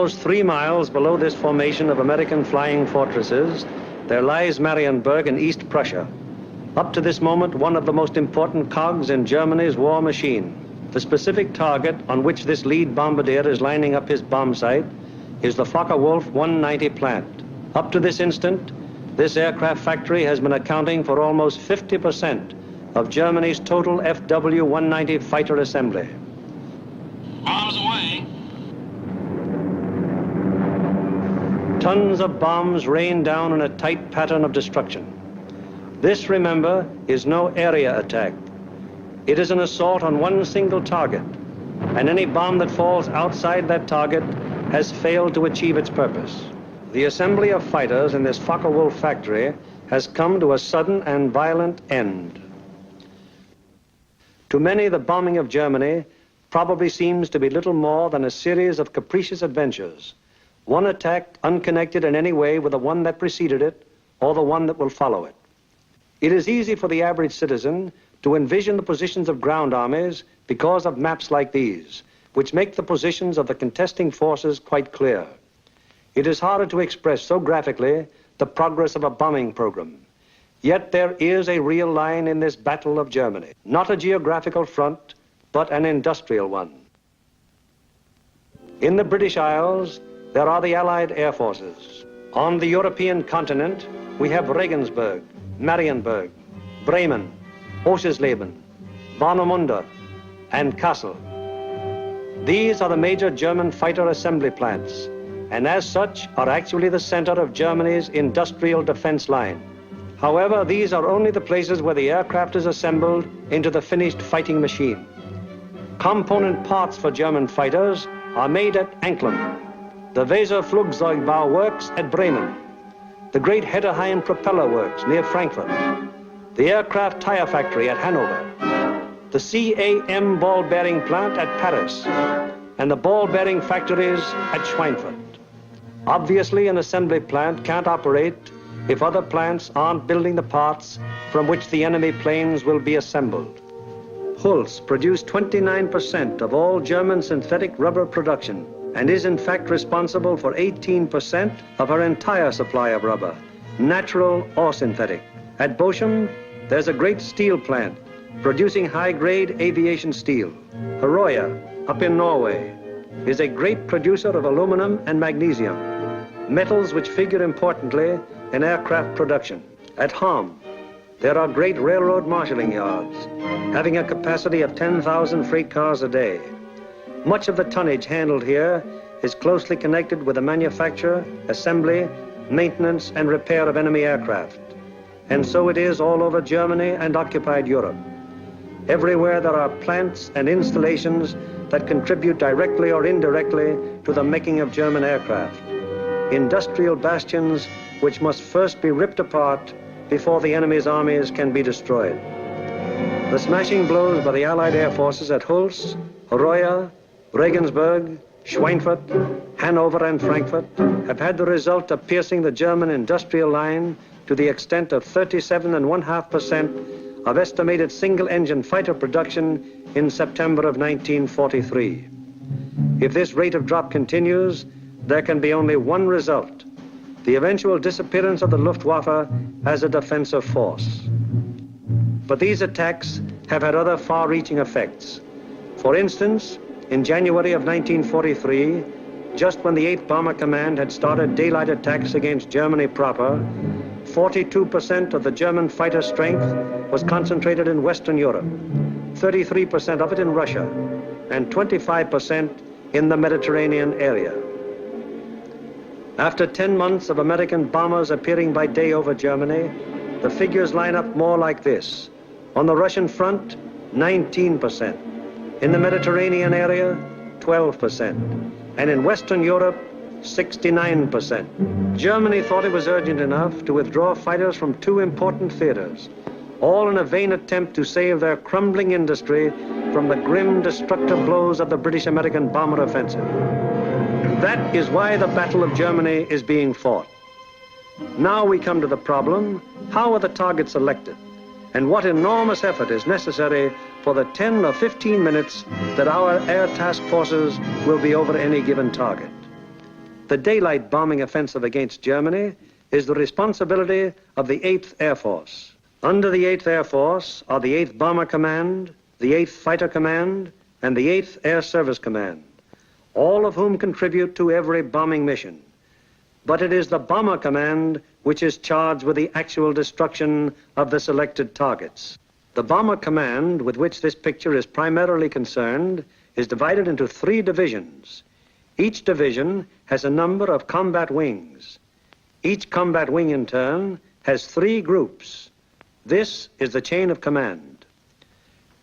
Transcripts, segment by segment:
Almost 3 miles below this formation of American flying fortresses, there lies Marienburg in East Prussia. Up to this moment, one of the most important cogs in Germany's war machine. The specific target on which this lead bombardier is lining up his bomb sight is the Focke-Wulf 190 plant. Up to this instant, this aircraft factory has been accounting for almost 50% of Germany's total FW-190 fighter assembly. Bombs away. Tons of bombs rain down in a tight pattern of destruction. This, remember, is no area attack. It is an assault on one single target, and any bomb that falls outside that target has failed to achieve its purpose. The assembly of fighters in this Focke-Wulf factory has come to a sudden and violent end. To many, the bombing of Germany probably seems to be little more than a series of capricious adventures, one attack unconnected in any way with the one that preceded it or the one that will follow it. It is easy for the average citizen to envision the positions of ground armies because of maps like these, which make the positions of the contesting forces quite clear. It is harder to express so graphically the progress of a bombing program. Yet there is a real line in this battle of Germany, not a geographical front, but an industrial one. In the British Isles, there are the Allied air forces. On the European continent, we have Regensburg, Marienburg, Bremen, Oschersleben, Warnemünde, and Kassel. These are the major German fighter assembly plants, and as such are actually the center of Germany's industrial defense line. However, these are only the places where the aircraft is assembled into the finished fighting machine. Component parts for German fighters are made at Anklam, the Weser Flugzeugbau Works at Bremen, the great Hedderheim Propeller Works near Frankfurt, the aircraft tire factory at Hanover, the CAM ball bearing plant at Paris, and the ball bearing factories at Schweinfurt. Obviously, an assembly plant can't operate if other plants aren't building the parts from which the enemy planes will be assembled. Hulls produced 29% of all German synthetic rubber production and is in fact responsible for 18% of her entire supply of rubber, natural or synthetic. At Bochum, there's a great steel plant producing high-grade aviation steel. Herøya, up in Norway, is a great producer of aluminum and magnesium, metals which figure importantly in aircraft production. At Ham, there are great railroad marshalling yards, having a capacity of 10,000 freight cars a day. Much of the tonnage handled here is closely connected with the manufacture, assembly, maintenance, and repair of enemy aircraft. And so it is all over Germany and occupied Europe. Everywhere there are plants and installations that contribute directly or indirectly to the making of German aircraft. Industrial bastions which must first be ripped apart before the enemy's armies can be destroyed. The smashing blows by the Allied air forces at Hulls, Herøya, Regensburg, Schweinfurt, Hanover, and Frankfurt have had the result of piercing the German industrial line to the extent of 37.5% of estimated single-engine fighter production in September of 1943. If this rate of drop continues, there can be only one result: the eventual disappearance of the Luftwaffe as a defensive force. But these attacks have had other far-reaching effects. For instance, in January of 1943, just when the 8th Bomber Command had started daylight attacks against Germany proper, 42% of the German fighter strength was concentrated in Western Europe, 33% of it in Russia, and 25% in the Mediterranean area. After 10 months of American bombers appearing by day over Germany, the figures line up more like this. On the Russian front, 19%. In the Mediterranean area, 12%. And in Western Europe, 69%. Germany thought it was urgent enough to withdraw fighters from 2 important theaters, all in a vain attempt to save their crumbling industry from the grim, destructive blows of the British-American bomber offensive. That is why the Battle of Germany is being fought. Now we come to the problem: how are the targets selected? And what enormous effort is necessary for the 10 or 15 minutes that our air task forces will be over any given target? The daylight bombing offensive against Germany is the responsibility of the 8th Air Force. Under the 8th Air Force are the 8th Bomber Command, the 8th Fighter Command, and the 8th Air Service Command, all of whom contribute to every bombing mission. But it is the Bomber Command which is charged with the actual destruction of the selected targets. The Bomber Command, with which this picture is primarily concerned, is divided into 3 divisions. Each division has a number of combat wings. Each combat wing, in turn, has 3 groups. This is the chain of command.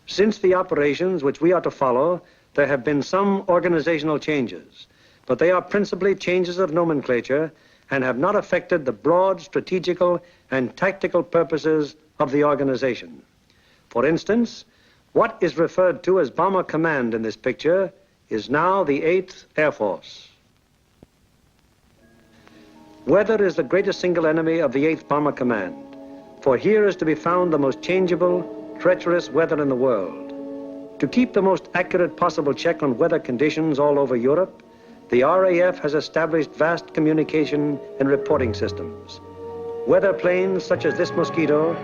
Since the operations which we are to follow, there have been some organizational changes, but they are principally changes of nomenclature and have not affected the broad strategical and tactical purposes of the organization. For instance, what is referred to as Bomber Command in this picture is now the 8th Air Force. Weather is the greatest single enemy of the 8th Bomber Command, for here is to be found the most changeable, treacherous weather in the world. To keep the most accurate possible check on weather conditions all over Europe, the RAF has established vast communication and reporting systems. Weather planes such as this Mosquito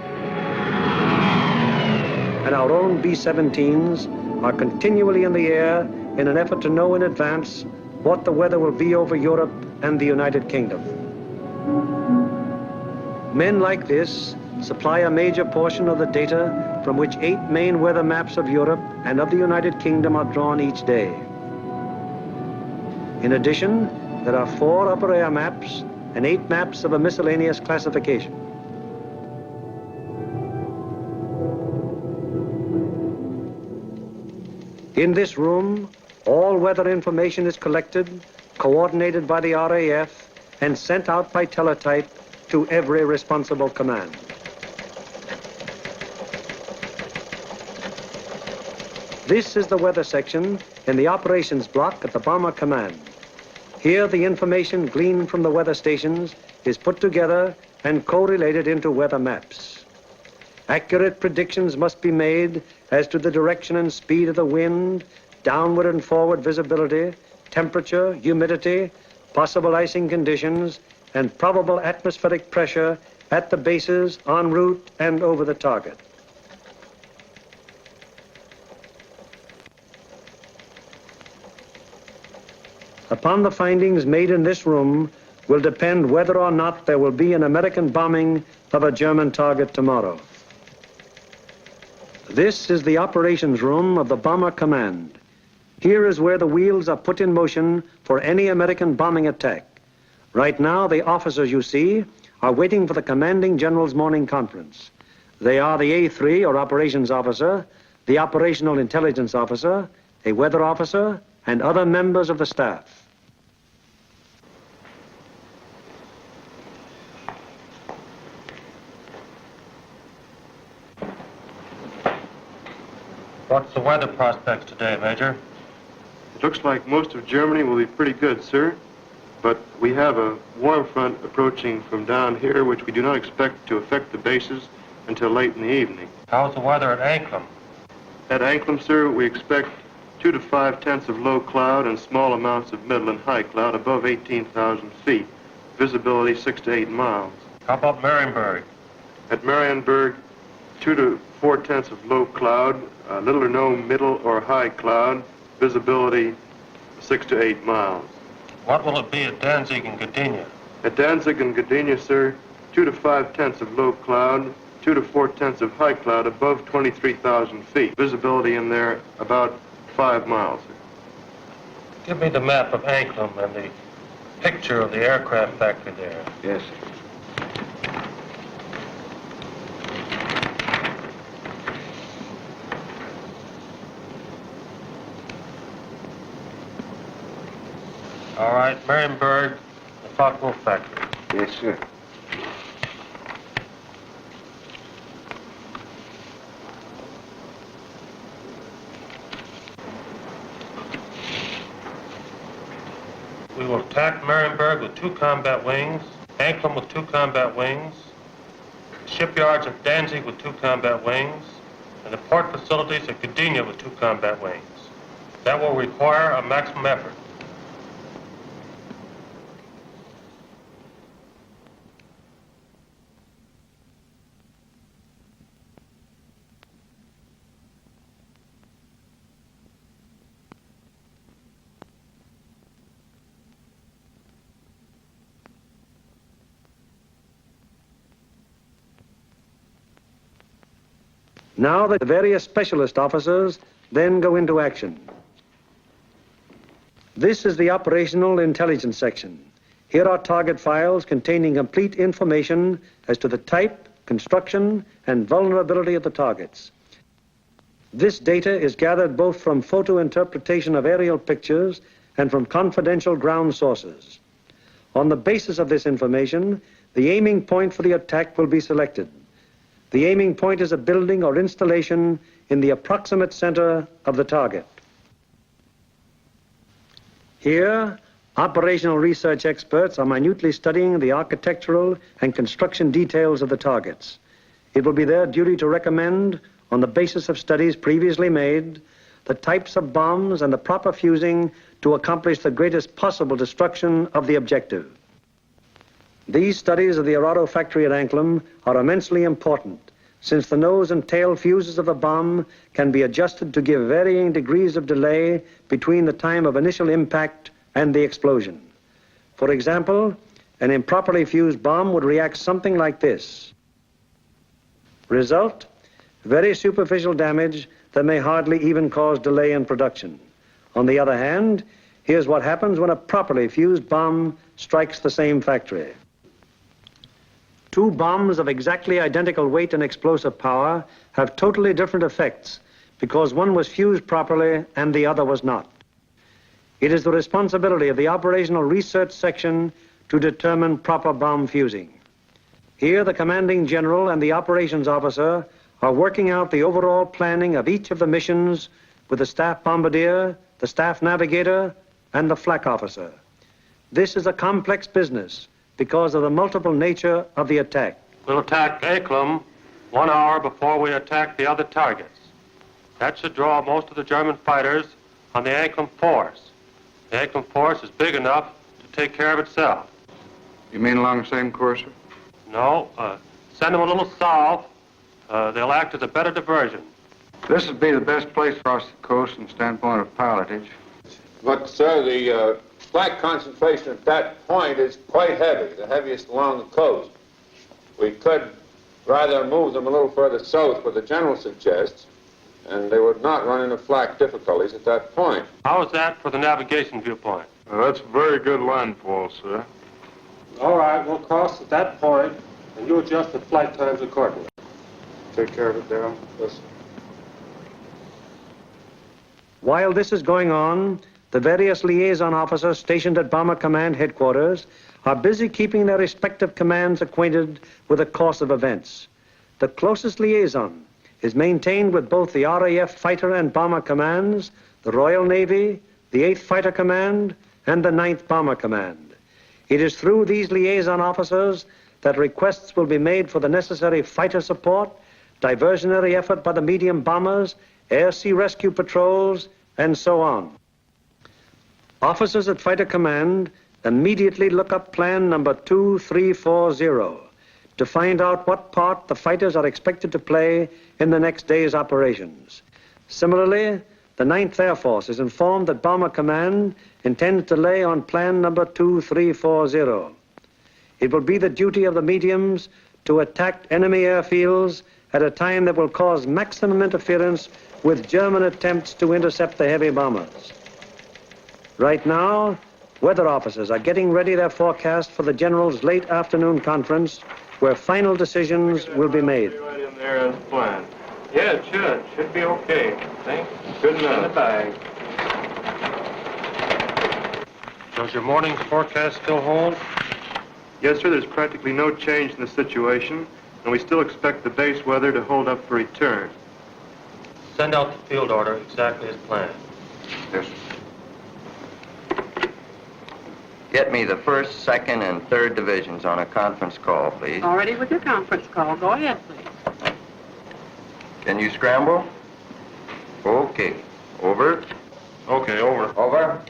and our own B17s are continually in the air in an effort to know in advance what the weather will be over Europe and the United Kingdom. Men like this supply a major portion of the data from which 8 main weather maps of Europe and of the United Kingdom are drawn each day. In addition, there are 4 upper air maps and 8 maps of a miscellaneous classification. In this room, all weather information is collected, coordinated by the RAF, and sent out by teletype to every responsible command. This is the weather section in the operations block at the Bomber Command. Here, the information gleaned from the weather stations is put together and correlated into weather maps. Accurate predictions must be made as to the direction and speed of the wind, downward and forward visibility, temperature, humidity, possible icing conditions, and probable atmospheric pressure at the bases, en route, and over the target. Upon the findings made in this room will depend whether or not there will be an American bombing of a German target tomorrow. This is the operations room of the Bomber Command. Here is where the wheels are put in motion for any American bombing attack. Right now, the officers you see are waiting for the commanding general's morning conference. They are the A3, or operations officer, the operational intelligence officer, a weather officer, and other members of the staff. What's the weather prospects today, Major? It looks like most of Germany will be pretty good, sir. But we have a warm front approaching from down here, which we do not expect to affect the bases until late in the evening. How's the weather at Anklam? At Anklam, sir, we expect 2 to 5 tenths of low cloud and small amounts of middle and high cloud above 18,000 feet. Visibility 6 to 8 miles. How about Marienburg? At Marienburg, 2 to 4 tenths of low cloud, little or no middle or high cloud, visibility 6 to 8 miles. What will it be at Danzig and Gdynia? At Danzig and Gdynia, sir, 2 to 5 tenths of low cloud, 2 to 4 tenths of high cloud above 23,000 feet. Visibility in there about 5 miles, sir. Give me the map of Anklam and the picture of the aircraft factory there. Yes, sir. All right, Marienburg, the Focke-Wulf factory. Yes, sir. We will attack Marienburg with 2 combat wings, Anklam with 2 combat wings, shipyards at Danzig with 2 combat wings, and the port facilities at Gdynia with 2 combat wings. That will require a maximum effort. Now the various specialist officers then go into action. This is the operational intelligence section. Here are target files containing complete information as to the type, construction, and vulnerability of the targets. This data is gathered both from photo interpretation of aerial pictures and from confidential ground sources. On the basis of this information, the aiming point for the attack will be selected. The aiming point is a building or installation in the approximate center of the target. Here, operational research experts are minutely studying the architectural and construction details of the targets. It will be their duty to recommend, on the basis of studies previously made, the types of bombs and the proper fusing to accomplish the greatest possible destruction of the objective. These studies of the Arado factory at Anklam are immensely important, since the nose and tail fuses of the bomb can be adjusted to give varying degrees of delay between the time of initial impact and the explosion. For example, an improperly fused bomb would react something like this. Result: very superficial damage that may hardly even cause delay in production. On the other hand, here's what happens when a properly fused bomb strikes the same factory. Two bombs of exactly identical weight and explosive power have totally different effects because one was fused properly and the other was not. It is the responsibility of the operational research section to determine proper bomb fusing. Here, the commanding general and the operations officer are working out the overall planning of each of the missions with the staff bombardier, the staff navigator, and the flak officer. This is a complex business because of the multiple nature of the attack. We'll attack Anklam 1 hour before we attack the other targets. That should draw most of the German fighters on the Anklam force. The Anklam force is big enough to take care of itself. You mean along the same course, sir? No, send them a little south. They'll act as a better diversion. This would be the best place across the coast from the standpoint of pilotage. But, sir, the flak concentration at that point is quite heavy, the heaviest along the coast. We could rather move them a little further south, what the general suggests, and they would not run into flak difficulties at that point. How is that for the navigation viewpoint? That's very good landfall, sir. All right, we'll cross at that point, and you adjust the flight times accordingly. Take care of it, Darrell. Yes. While this is going on, the various liaison officers stationed at Bomber Command headquarters are busy keeping their respective commands acquainted with the course of events. The closest liaison is maintained with both the RAF Fighter and Bomber Commands, the Royal Navy, the 8th Fighter Command, and the 9th Bomber Command. It is through these liaison officers that requests will be made for the necessary fighter support, diversionary effort by the medium bombers, air-sea rescue patrols, and so on. Officers at Fighter Command immediately look up plan number 2340 to find out what part the fighters are expected to play in the next day's operations. Similarly, the 9th Air Force is informed that Bomber Command intends to lay on plan number 2340. It will be the duty of the mediums to attack enemy airfields at a time that will cause maximum interference with German attempts to intercept the heavy bombers. Right now, weather officers are getting ready their forecast for the General's late afternoon conference, where final decisions will be made. Right in there as planned. Yeah, it should. Should be okay. Thanks. Good enough. In the bag. Does your morning's forecast still hold? Yes, sir, there's practically no change in the situation, and we still expect the base weather to hold up for return. Send out the field order exactly as planned. Yes, sir. Get me the 1st, 2nd, and 3rd divisions on a conference call, please. Already with your conference call. Go ahead, please. Can you scramble? Okay. Over. Okay, over. Over.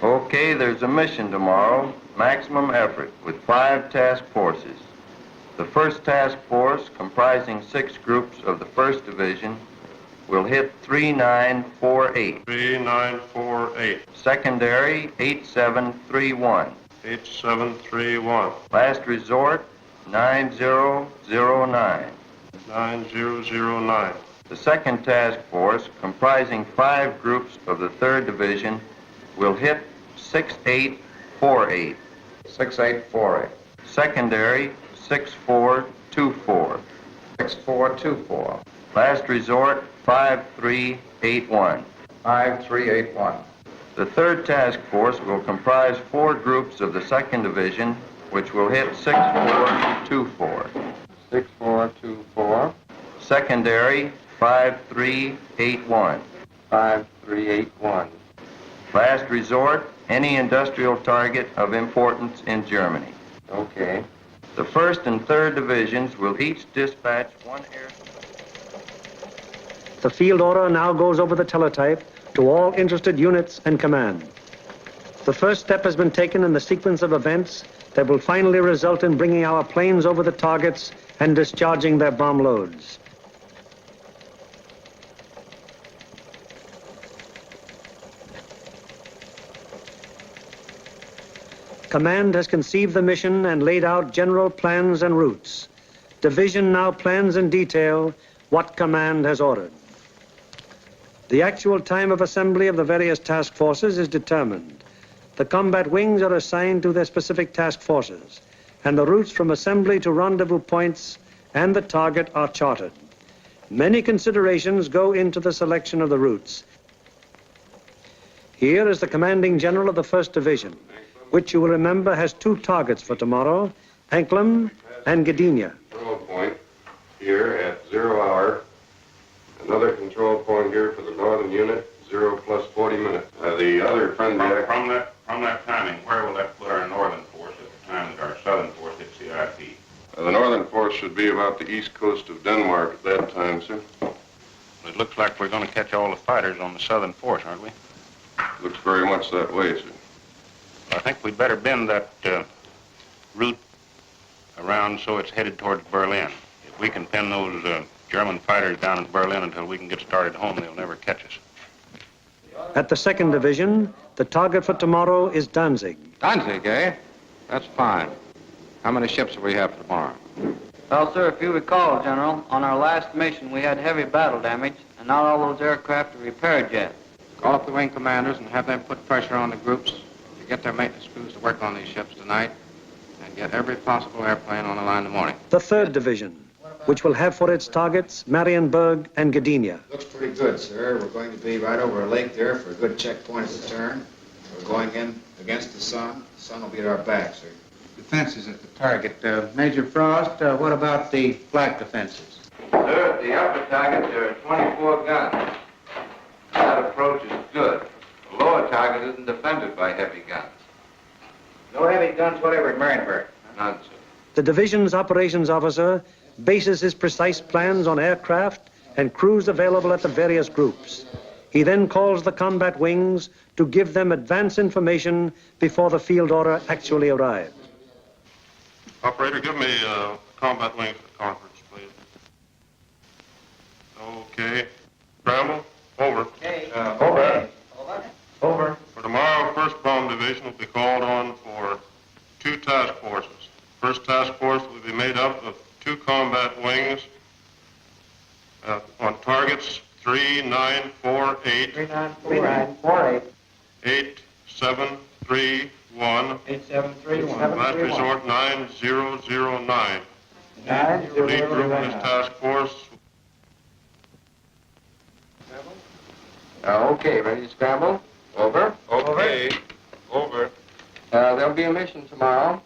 Okay, there's a mission tomorrow. Maximum effort with 5 task forces. The 1st task force, comprising 6 groups of the 1st Division, will hit 3948. 3948. Secondary, 8731. 8731. Last resort, 9009. 9009. The 2nd Task Force, comprising 5 groups of the 3rd Division, will hit 6848. 6848. Secondary, 6424. 6424. Last resort, 5381. 5381. The 3rd Task Force will comprise 4 groups of the 2nd Division, which will hit 6424. 6424. Secondary, 5381. 5381. Last resort, any industrial target of importance in Germany. Okay. The 1st and 3rd Divisions will each dispatch 1 air. The field order now goes over the teletype to all interested units and command. The first step has been taken in the sequence of events that will finally result in bringing our planes over the targets and discharging their bomb loads. Command has conceived the mission and laid out general plans and routes. Division now plans in detail what command has ordered. The actual time of assembly of the various task forces is determined. The combat wings are assigned to their specific task forces, and the routes from assembly to rendezvous points and the target are charted. Many considerations go into the selection of the routes. Here is the commanding general of the 1st Division, which you will remember has 2 targets for tomorrow, Anklam and Gdynia. Control point here at 0 hour. Another control point here for the northern unit, 0 plus 40 minutes. The other friendly... From that timing, where will that put our northern force at the time that our southern force hits the IP? The northern force should be about the east coast of Denmark at that time, sir. It looks like we're going to catch all the fighters on the southern force, aren't we? Looks very much that way, sir. I think we'd better bend that route around so it's headed towards Berlin. If we can pin those German fighters down in Berlin until we can get started home, they'll never catch us. At the 2nd Division, the target for tomorrow is Danzig. Danzig, eh? That's fine. How many ships will we have for tomorrow? Well, sir, if you recall, General, on our last mission we had heavy battle damage, and not all those aircraft are repaired yet. Call up the wing commanders and have them put pressure on the groups to get their maintenance crews to work on these ships tonight and get every possible airplane on the line in the morning. The 3rd Division, which will have for its targets Marienburg and Gdynia. Looks pretty good, sir. We're going to be right over a lake there for a good checkpoint at the turn. We're going in against the sun. The sun will be at our back, sir. Defenses at the target. Major Frost, what about the flak defenses? Sir, at the upper target, there are 24 guns. That approach is good. The lower target isn't defended by heavy guns. No heavy guns whatever at Marienburg. None, sir. The division's operations officer bases his precise plans on aircraft and crews available at the various groups. He then calls the combat wings to give them advance information before the field order actually arrives. Operator, give me combat wings for the conference, please. Okay. Bramble, over. Okay. Over. Over. For tomorrow, 1st Bomb Division will be called on for 2 task forces. 1st Task Force will be made up of 2 combat wings on targets 3948. 3948. 8731. 8731. Last resort 9009. 9009. Lead group in this task force. Okay, ready to scramble? Over. Okay. Over. There'll be a mission tomorrow,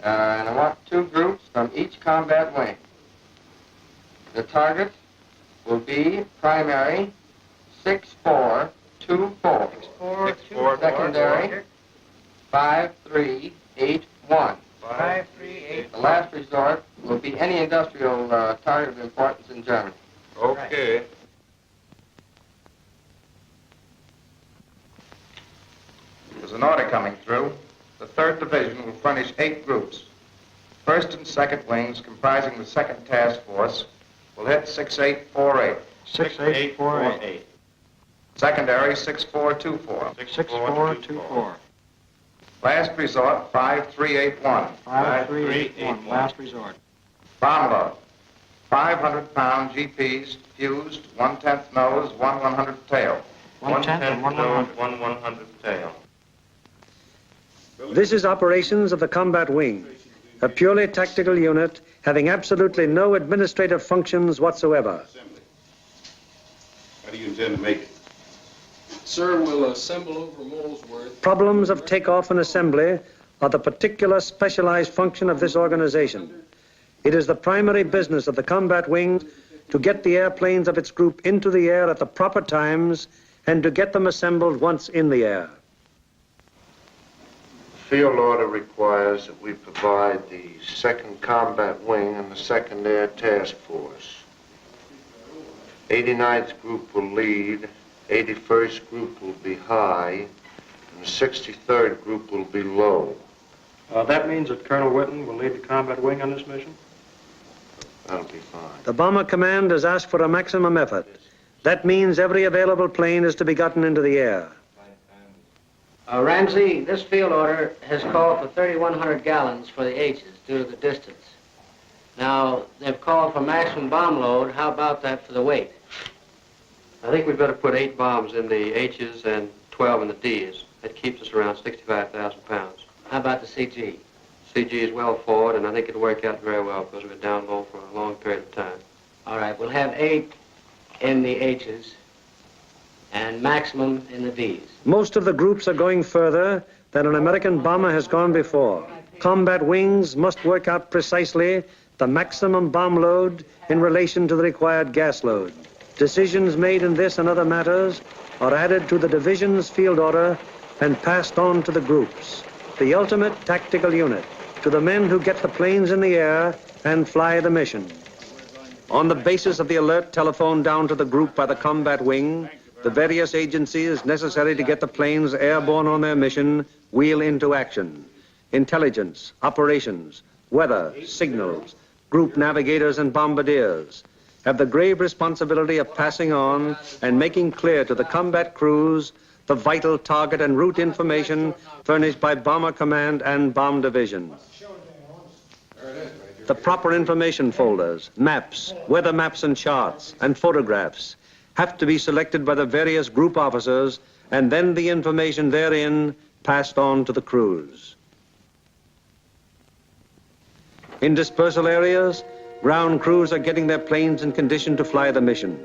and I want 2 groups from each combat wing. The target will be primary 6424. 6424. Secondary 5381. 5381. The last resort will be any industrial target of importance in Germany. Okay. There's an order coming through. The 3rd Division will furnish 8 groups. 1st and 2nd wings, comprising the 2nd Task Force, will hit 6848. 6848. Secondary 6424. 6424. Last resort 5381. 5381. Last resort. Bomb load 500-pound GPs fused, 1/10 nose, 1/100th tail. 1/10 and 1/100th tail. This is operations of the combat wing, a purely tactical unit having absolutely no administrative functions whatsoever. How do you intend to make it? Sir, we'll assemble over Molesworth. Problems of takeoff and assembly are the particular specialized function of this organization. It is the primary business of the combat wing to get the airplanes of its group into the air at the proper times and to get them assembled once in the air. Field order requires that we provide the 2nd Combat Wing and the 2nd Air Task Force. 89th Group will lead, 81st Group will be high, and the 63rd Group will be low. That means that Colonel Whitten will lead the combat wing on this mission? That'll be fine. The Bomber Command has asked for a maximum effort. That means every available plane is to be gotten into the air. Ramsey, this field order has called for 3,100 gallons for the H's due to the distance. Now, they've called for maximum bomb load. How about that for the weight? I think we'd better put 8 bombs in the H's and 12 in the D's. That keeps us around 65,000 pounds. How about the CG? CG is well forward, and I think it'll work out very well because we're down low for a long period of time. All right, we'll have 8 in the H's and maximum in the D's. Most of the groups are going further than an American bomber has gone before. Combat wings must work out precisely the maximum bomb load in relation to the required gas load. Decisions made in this and other matters are added to the division's field order and passed on to the groups, the ultimate tactical unit, to the men who get the planes in the air and fly the mission. On the basis of the alert telephoned down to the group by the combat wing, the various agencies necessary to get the planes airborne on their mission wheel into action. Intelligence, operations, weather, signals, group navigators and bombardiers have the grave responsibility of passing on and making clear to the combat crews the vital target and route information furnished by Bomber Command and Bomb Division. The proper information folders, maps, weather maps and charts, and photographs have to be selected by the various group officers, and then the information therein passed on to the crews. In dispersal areas, ground crews are getting their planes in condition to fly the mission.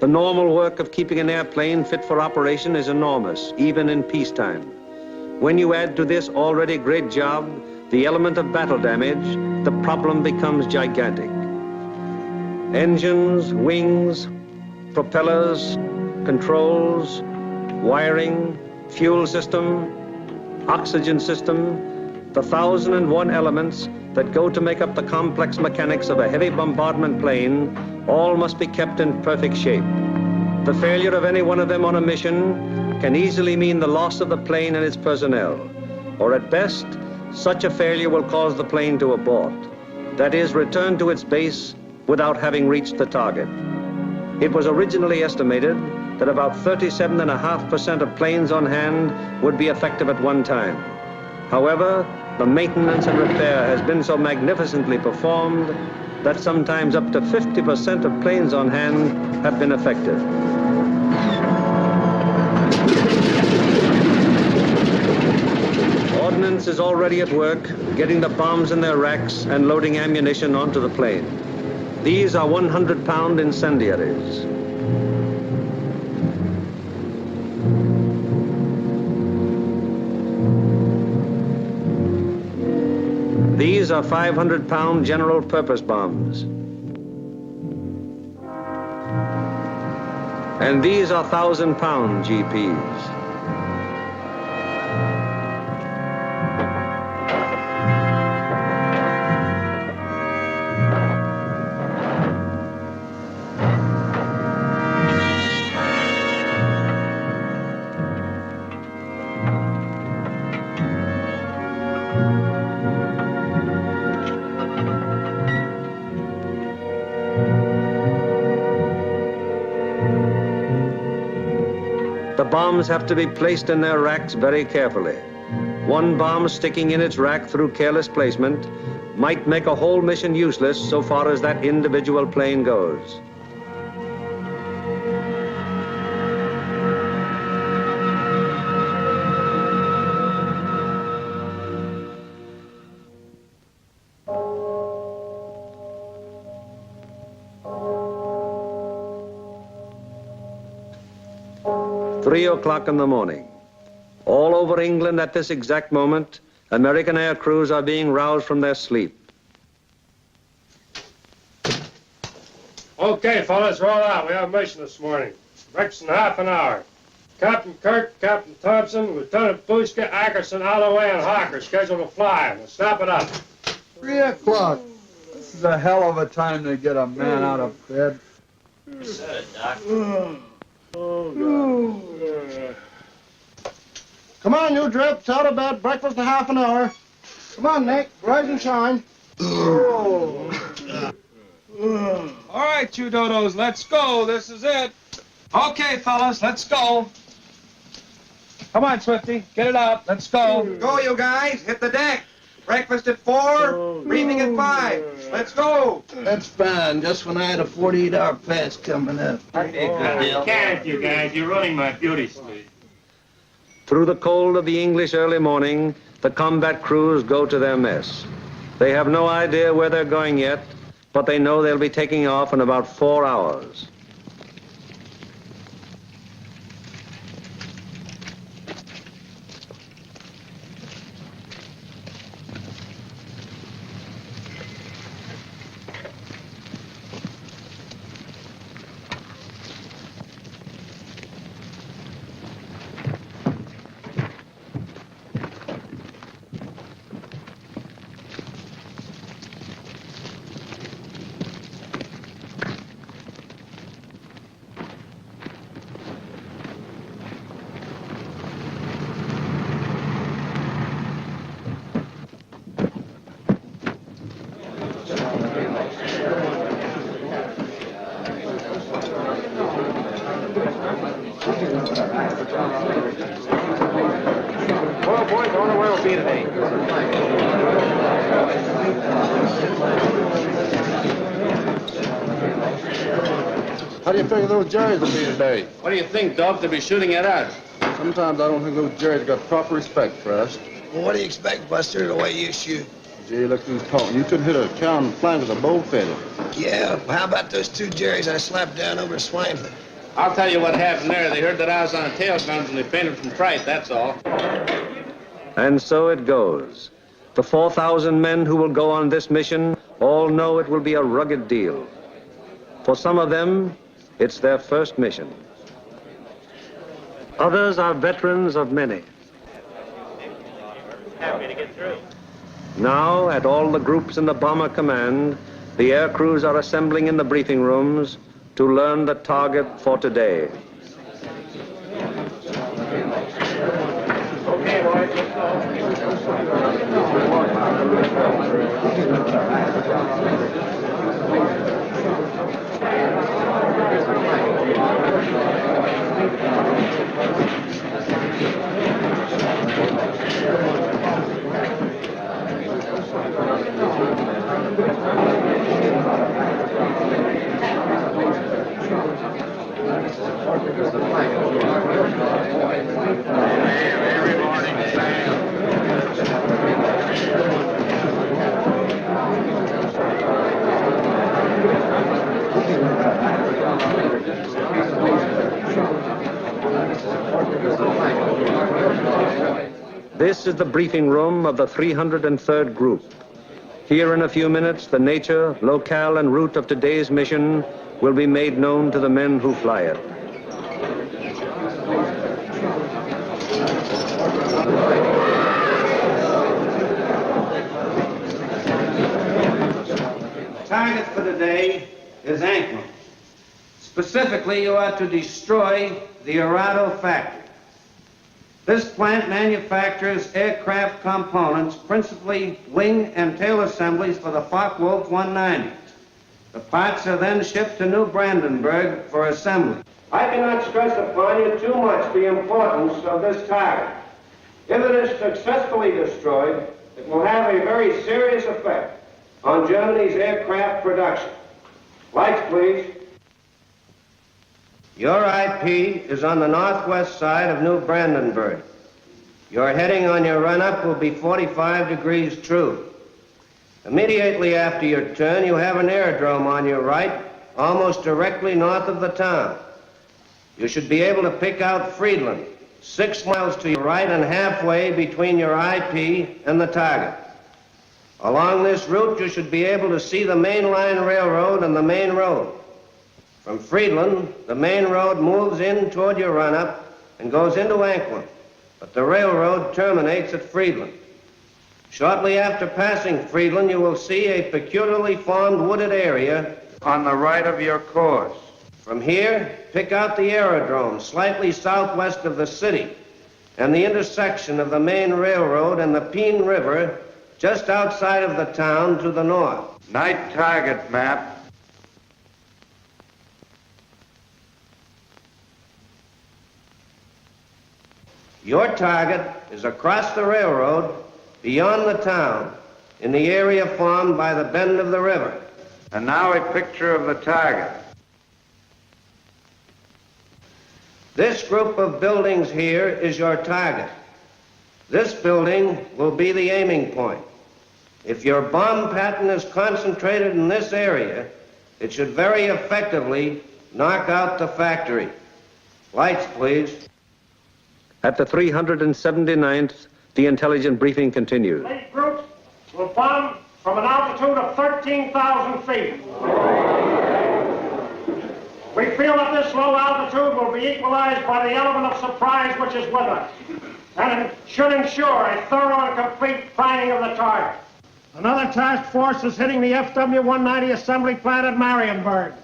The normal work of keeping an airplane fit for operation is enormous, even in peacetime. When you add to this already great job the element of battle damage, the problem becomes gigantic. Engines, wings, propellers, controls, wiring, fuel system, oxygen system, the 1,001 elements that go to make up the complex mechanics of a heavy bombardment plane all must be kept in perfect shape. The failure of any one of them on a mission can easily mean the loss of the plane and its personnel, or at best, such a failure will cause the plane to abort, that is, return to its base without having reached the target. It was originally estimated that about 37.5% of planes on hand would be effective at one time. However, the maintenance and repair has been so magnificently performed that sometimes up to 50% of planes on hand have been effective. Ordnance is already at work, getting the bombs in their racks and loading ammunition onto the plane. These are 100-pound incendiaries. These are 500-pound general-purpose bombs. And these are 1,000-pound GPs. The bombs have to be placed in their racks very carefully. One bomb sticking in its rack through careless placement might make a whole mission useless so far as that individual plane goes. Three o'clock in the morning. All over England at this exact moment, American air crews are being roused from their sleep. Okay, fellas, roll out. We have a mission this morning. Breakfast in half an hour. Captain Kirk, Captain Thompson, Lieutenant Bushka, Ackerson, Alloway, and Hawker scheduled to fly. Now snap it up. 3 o'clock. This is a hell of a time to get a man out of bed. Said it, Doc. Come on, you drips, out of bed, breakfast in half an hour. Come on, Nick, rise and shine. All right, you dodos, let's go. This is it. Okay, fellas, let's go. Come on, Swifty, get it out. Let's go. Go, you guys. Hit the deck. Breakfast at 4, breathing at 5. Let's go. That's fine, just when I had a 48-hour pass coming up. That'd be a good deal. Can't you guys? You're running my beauty sleep. Through the cold of the English early morning, the combat crews go to their mess. They have no idea where they're going yet, but they know they'll be taking off in about 4 hours. Well, boys, I wonder where we'll be today. How do you figure those Jerrys will be today? What do you think, Dove? They'll be shooting at us. Sometimes I don't think those Jerrys got proper respect for us. Well, what do you expect, Buster, the way you shoot? Gee, look who's talking. You couldn't hit a cow in the flank with a bow feather. Yeah, how about those 2 Jerrys I slapped down over Swainford? I'll tell you what happened there. They heard that I was on tail guns and they painted from fright, that's all. And so it goes. The 4,000 men who will go on this mission all know it will be a rugged deal. For some of them, it's their first mission. Others are veterans of many. Happy to get through. Now, at all the groups in the bomber command, the air crews are assembling in the briefing rooms to learn the target for today. Okay, boys, This is the briefing room of the 303rd Group. Here in a few minutes, the nature, locale, and route of today's mission will be made known to the men who fly it. Target for today is Anklam. Specifically, you are to destroy the Arado factory. This plant manufactures aircraft components, principally wing and tail assemblies for the Focke-Wulf 190. The parts are then shipped to New Brandenburg for assembly. I cannot stress upon you too much the importance of this target. If it is successfully destroyed, it will have a very serious effect on Germany's aircraft production. Lights, please. Your IP is on the northwest side of New Brandenburg. Your heading on your run-up will be 45 degrees true. Immediately after your turn, you have an aerodrome on your right, almost directly north of the town. You should be able to pick out Friedland, 6 miles to your right and halfway between your IP and the target. Along this route, you should be able to see the main line railroad and the main road. From Friedland, the main road moves in toward your run-up and goes into Anklam, but the railroad terminates at Friedland. Shortly after passing Friedland, you will see a peculiarly formed wooded area on the right of your course. From here, pick out the aerodrome slightly southwest of the city and the intersection of the main railroad and the Peene River just outside of the town to the north. Night target map. Your target is across the railroad, beyond the town, in the area formed by the bend of the river. And now a picture of the target. This group of buildings here is your target. This building will be the aiming point. If your bomb pattern is concentrated in this area, it should very effectively knock out the factory. Lights, please. At the 379th, the intelligence briefing continues. Eight groups will bomb from an altitude of 13,000 feet. We feel that this low altitude will be equalized by the element of surprise which is with us, and it should ensure a thorough and complete finding of the target. Another task force is hitting the FW-190 assembly plant at Marienburg.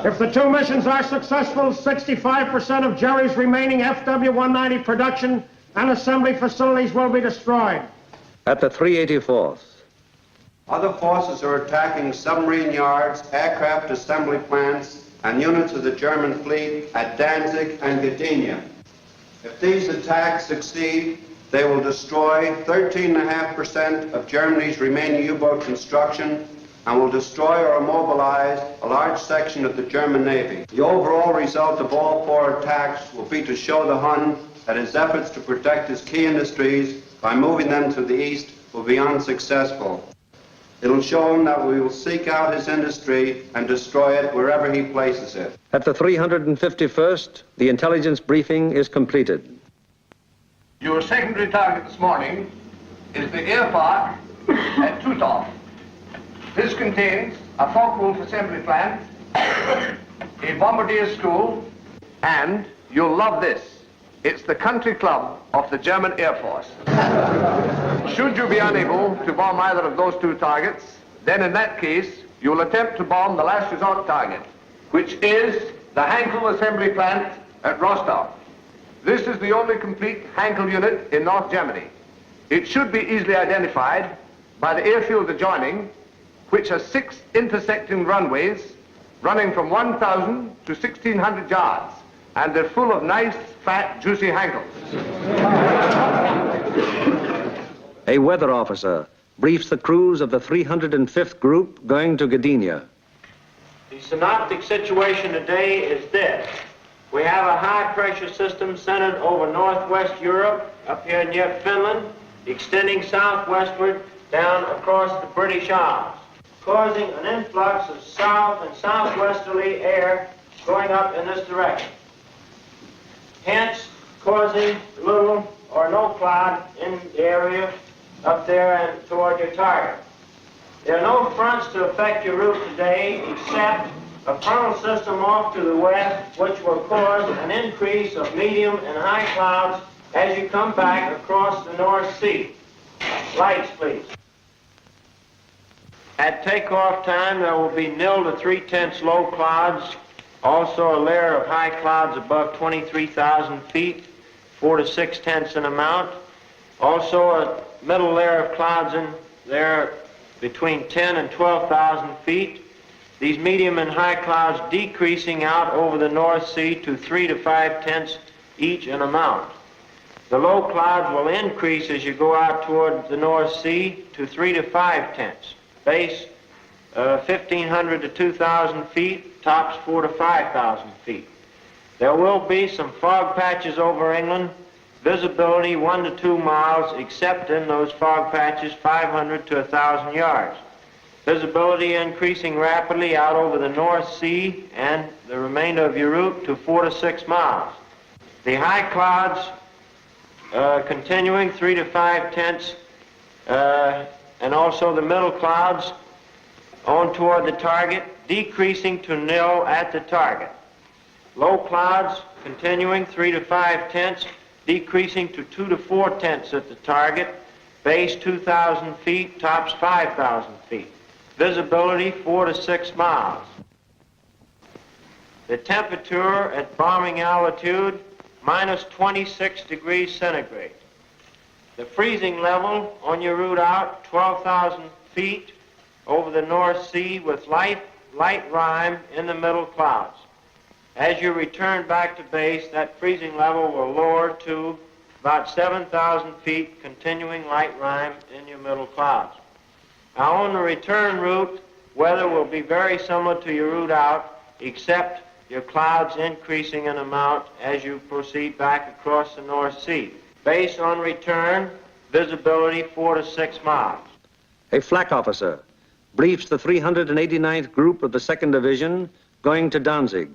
If the two missions are successful, 65% of Jerry's remaining FW-190 production and assembly facilities will be destroyed. At the 384th, other forces are attacking submarine yards, aircraft assembly plants, and units of the German fleet at Danzig and Gdynia. If these attacks succeed, they will destroy 13.5% of Germany's remaining U-boat construction and will destroy or immobilize a large section of the German Navy. The overall result of all four attacks will be to show the Hun that his efforts to protect his key industries by moving them to the east will be unsuccessful. It'll show him that we will seek out his industry and destroy it wherever he places it. At the 351st, the intelligence briefing is completed. Your secondary target this morning is the air park at Tutov. This contains a Focke-Wulf assembly plant, a bombardier school, and you'll love this. It's the country club of the German Air Force. Should you be unable to bomb either of those two targets, then in that case, you'll attempt to bomb the last resort target, which is the Hankel assembly plant at Rostov. This is the only complete Hankel unit in North Germany. It should be easily identified by the airfield adjoining, which has 6 intersecting runways running from 1,000 to 1,600 yards, and they're full of nice, fat, juicy Hankels. A weather officer briefs the crews of the 305th group going to Gdynia. The synoptic situation today is this. We have a high-pressure system centered over northwest Europe, up here near Finland, extending southwestward down across the British Isles, causing an influx of south and southwesterly air going up in this direction, hence causing little or no cloud in the area up there and toward your target. There are no fronts to affect your route today except a frontal system off to the west, which will cause an increase of medium and high clouds as you come back across the North Sea. Lights, please. At takeoff time, there will be 0 to 3/10 low clouds, also a layer of high clouds above 23,000 feet, 4 to 6/10 in amount. Also a middle layer of clouds in there between 10 and 12,000 feet. These medium and high clouds decreasing out over the North Sea to 3 to 5/10 each in amount. The low clouds will increase as you go out toward the North Sea to 3 to 5 tenths. Base 1,500 to 2,000 feet, tops 4 to 5,000 feet. There will be some fog patches over England, visibility 1 to 2 miles, except in those fog patches 500 to 1,000 yards. Visibility increasing rapidly out over the North Sea and the remainder of your route to 4 to 6 miles. The high clouds continuing 3 to 5 tenths, and also the middle clouds on toward the target, decreasing to nil at the target. Low clouds continuing 3 to 5 tenths, decreasing to 2 to 4 tenths at the target, base 2,000 feet, tops 5,000 feet. Visibility 4 to 6 miles. The temperature at bombing altitude, minus 26 degrees centigrade. The freezing level on your route out, 12,000 feet over the North Sea with light rime in the middle clouds. As you return back to base, that freezing level will lower to about 7,000 feet, continuing light rime in your middle clouds. Now on the return route, weather will be very similar to your route out, except your clouds increasing in amount as you proceed back across the North Sea. Base on return, visibility 4 to 6 miles. A flak officer briefs the 389th Group of the 2nd Division going to Danzig.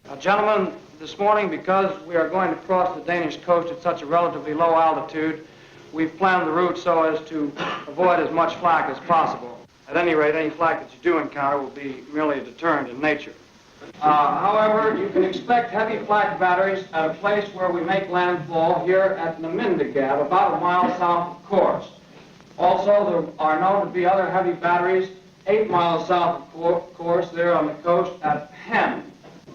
Now, gentlemen, this morning, because we are going to cross the Danish coast at such a relatively low altitude, we've planned the route so as to avoid as much flak as possible. At any rate, any flak that you do encounter will be merely a deterrent in nature. However, you can expect heavy flak batteries at a place where we make landfall here at Namindegab, about a mile south of Kursk. Also, there are known to be other heavy batteries 8 miles south of Kursk there on the coast at Hem.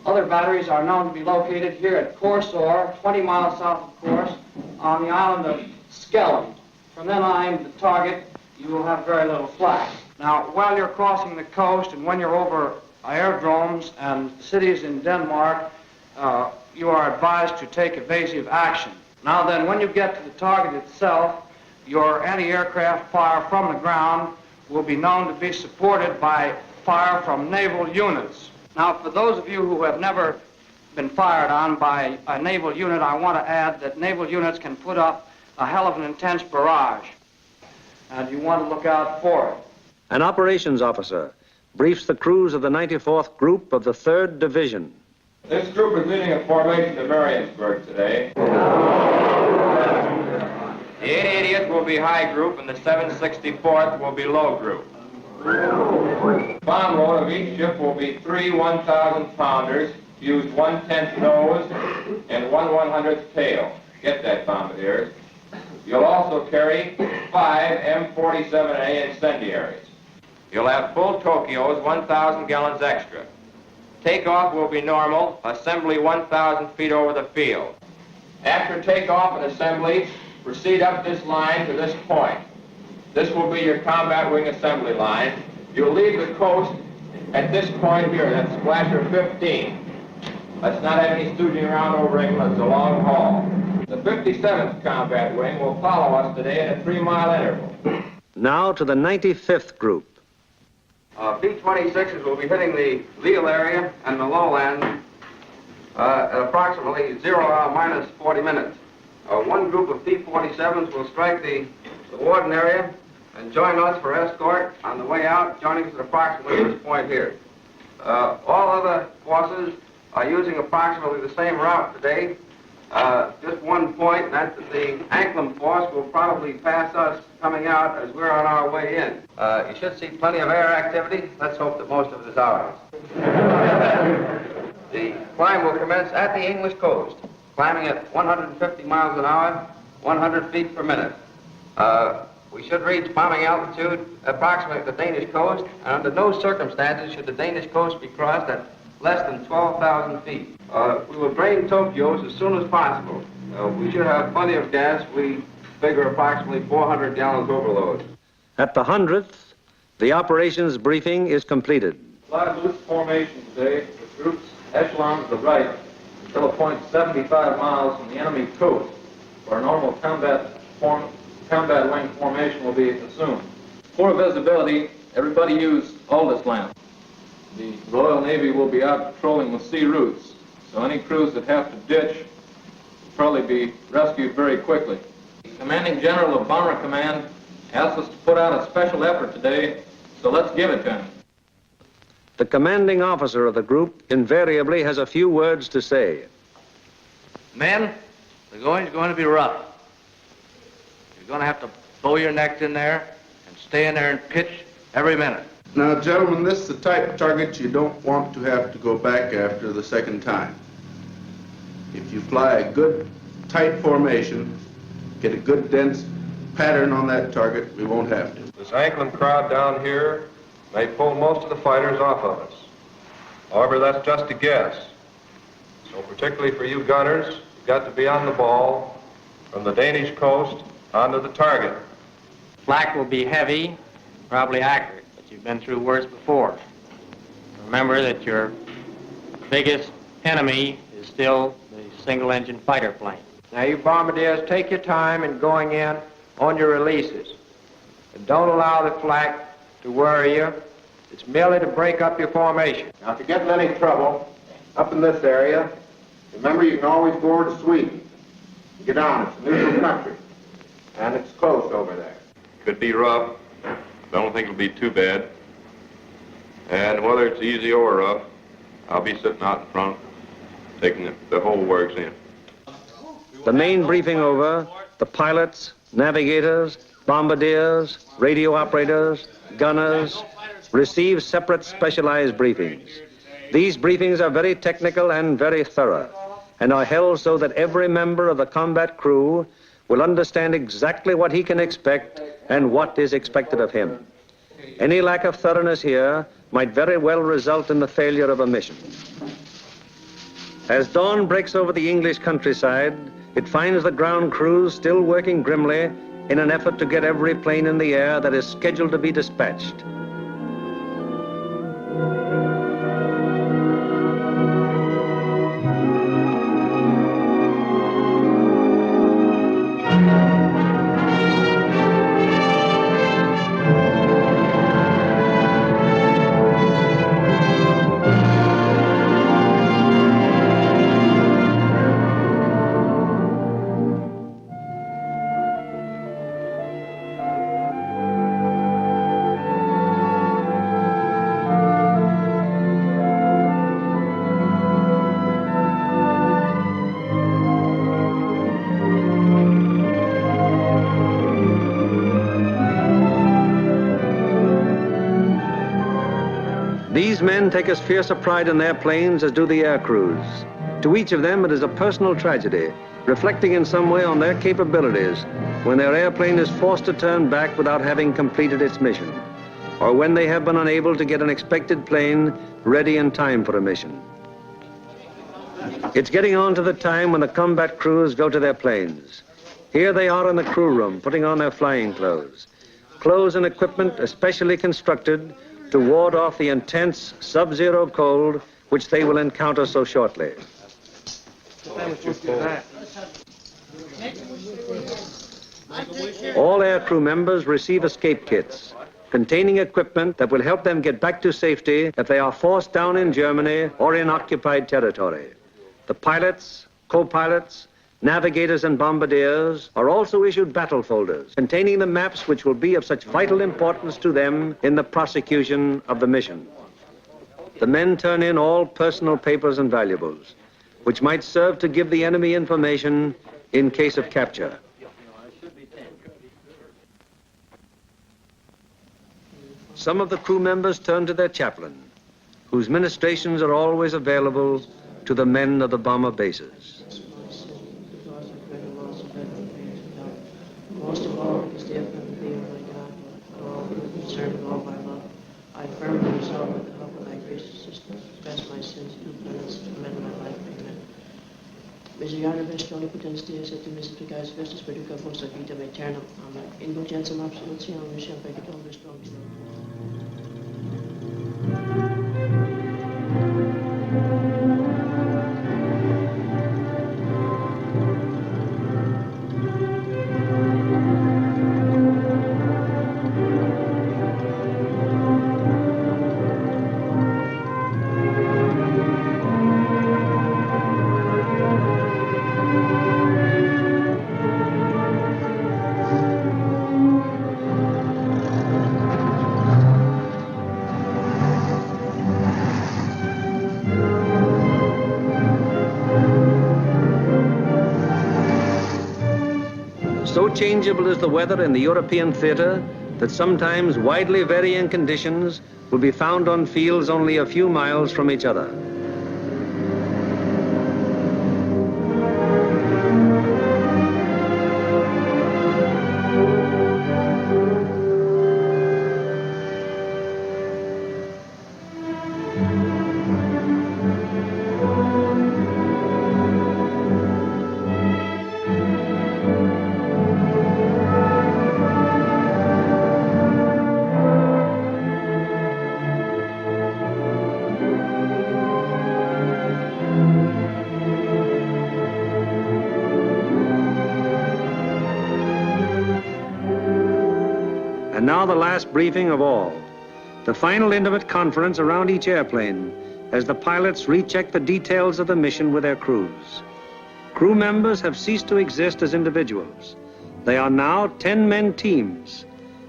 Other batteries are known to be located here at Korsor, 20 miles south of Kursk, on the island of Skellum. From then on to the target, you will have very little flak. Now, while you're crossing the coast and when you're over aerodromes and cities in Denmark, you are advised to take evasive action. Now then, when you get to the target itself, your anti-aircraft fire from the ground will be known to be supported by fire from naval units. Now, for those of you who have never been fired on by a naval unit, I want to add that naval units can put up a hell of an intense barrage, and you want to look out for it. An operations officer briefs the crews of the 94th Group of the 3rd Division. This group is leading a formation to Mariensburg today. The 880th will be high group and the 764th will be low group. Bomb load of each ship will be 3 1,000-pounders, use 1/10 nose and 1/100th tail. Get that, bombardiers. You'll also carry 5 M47A incendiaries. You'll have full Tokyos, 1,000 gallons extra. Takeoff will be normal, assembly 1,000 feet over the field. After takeoff and assembly, proceed up this line to this point. This will be your combat wing assembly line. You'll leave the coast at this point here, that's splasher 15. Let's not have any stooging around over England, it's a long haul. The 57th Combat Wing will follow us today at a 3-mile interval. Now to the 95th Group. B-26s will be hitting the Lille area and the lowland at approximately 0 hour minus 40 minutes. One group of P-47s will strike the Warden area and join us for escort on the way out, joining us at approximately this point here. All other forces are using approximately the same route today. Just one point, and that's that the Anklam force will probably pass us coming out as we're on our way in. You should see plenty of air activity. Let's hope that most of it is ours. The climb will commence at the English coast, climbing at 150 miles an hour, 100 feet per minute. We should reach bombing altitude approximately at the Danish coast, and under no circumstances should the Danish coast be crossed at less than 12,000 feet. We will drain Tokyos as soon as possible. We should have plenty of gas. We figure approximately 400 gallons overload. At the 100th, the operations briefing is completed. Fly loose formation today with groups echelon to the right until a point 75 miles from the enemy coast. where normal combat wing formation will be assumed. For visibility, everybody use Aldous lamps. The Royal Navy will be out patrolling with sea routes, so any crews that have to ditch will probably be rescued very quickly. The Commanding General of Bomber Command asked us to put out a special effort today, so let's give it to him. The commanding officer of the group invariably has a few words to say. Men, the going's going to be rough. You're going to have to bow your necks in there and stay in there and pitch every minute. Now, gentlemen, this is the type of target you don't want to have to go back after the second time. If you fly a good, tight formation, get a good, dense pattern on that target, we won't have to. This Anklin crowd down here may pull most of the fighters off of us. However, that's just a guess. So particularly for you gunners, you've got to be on the ball from the Danish coast onto the target. Flak will be heavy, probably accurate, but you've been through worse before. Remember that your biggest enemy is still the single-engine fighter plane. Now, you bombardiers, take your time in going in on your releases. And don't allow the flak to worry you. It's merely to break up your formation. Now, if you get in any trouble up in this area, remember you can always board a sweep. Get on, it's a neutral country. And it's close over there. Could be rough. I don't think it'll be too bad. And whether it's easy or rough, I'll be sitting out in front, taking the whole works in. The main briefing over, the pilots, navigators, bombardiers, radio operators, gunners receive separate specialized briefings. These briefings are very technical and very thorough, and are held so that every member of the combat crew will understand exactly what he can expect and what is expected of him. Any lack of thoroughness here might very well result in the failure of a mission. As dawn breaks over the English countryside, it finds the ground crews still working grimly in an effort to get every plane in the air that is scheduled to be dispatched. These men take as fierce a pride in their planes as do the air crews. To each of them, it is a personal tragedy, reflecting in some way on their capabilities when their airplane is forced to turn back without having completed its mission, or when they have been unable to get an expected plane ready in time for a mission. It's getting on to the time when the combat crews go to their planes. Here they are in the crew room, putting on their flying clothes. Clothes and equipment especially constructed to ward off the intense sub-zero cold which they will encounter so shortly. All aircrew members receive escape kits containing equipment that will help them get back to safety if they are forced down in Germany or in occupied territory. The pilots, co-pilots, navigators and bombardiers are also issued battle folders containing the maps which will be of such vital importance to them in the prosecution of the mission. The men turn in all personal papers and valuables, which might serve to give the enemy information in case of capture. Some of the crew members turn to their chaplain, whose ministrations are always available to the men of the bomber bases. Most of all, because they have been believed by God, for all who are concerned with all my love. I firmly resolve with the help of thy gracious assistance to confess my sins, do penance, and amend my life. Amen. Miserere bestoli potens Deus et mysticais vestis perduca vosa vitam aeternam. Amen. Indulgentiam absolutionem mission peccatum vestrum. So changeable is the weather in the European theater that sometimes widely varying conditions will be found on fields only a few miles from each other. And now the last briefing of all, the final intimate conference around each airplane as the pilots recheck the details of the mission with their crews. Crew members have ceased to exist as individuals. They are now 10-man teams,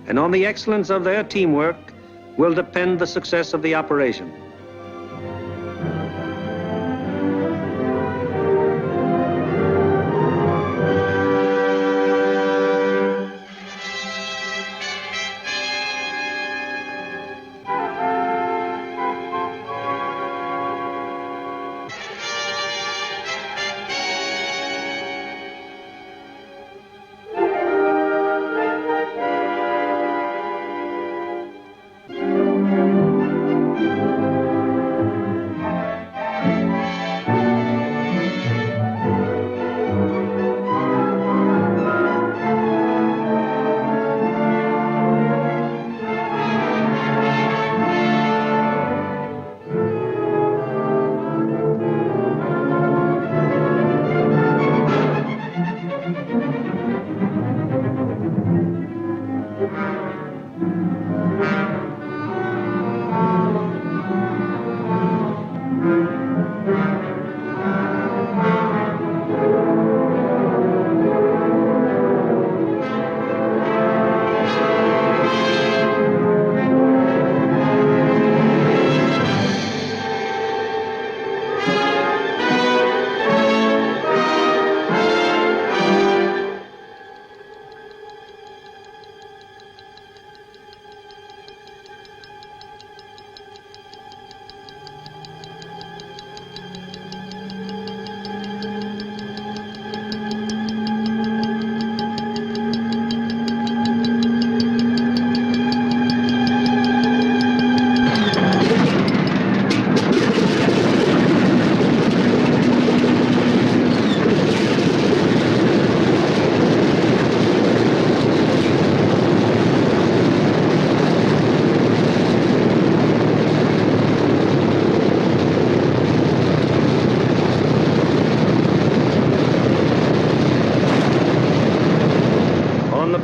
and on the excellence of their teamwork will depend the success of the operation.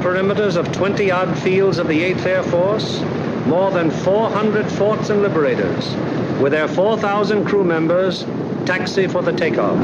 Perimeters of 20-odd fields of the 8th Air Force, more than 400 forts and liberators, with their 4,000 crew members, taxi for the takeoff.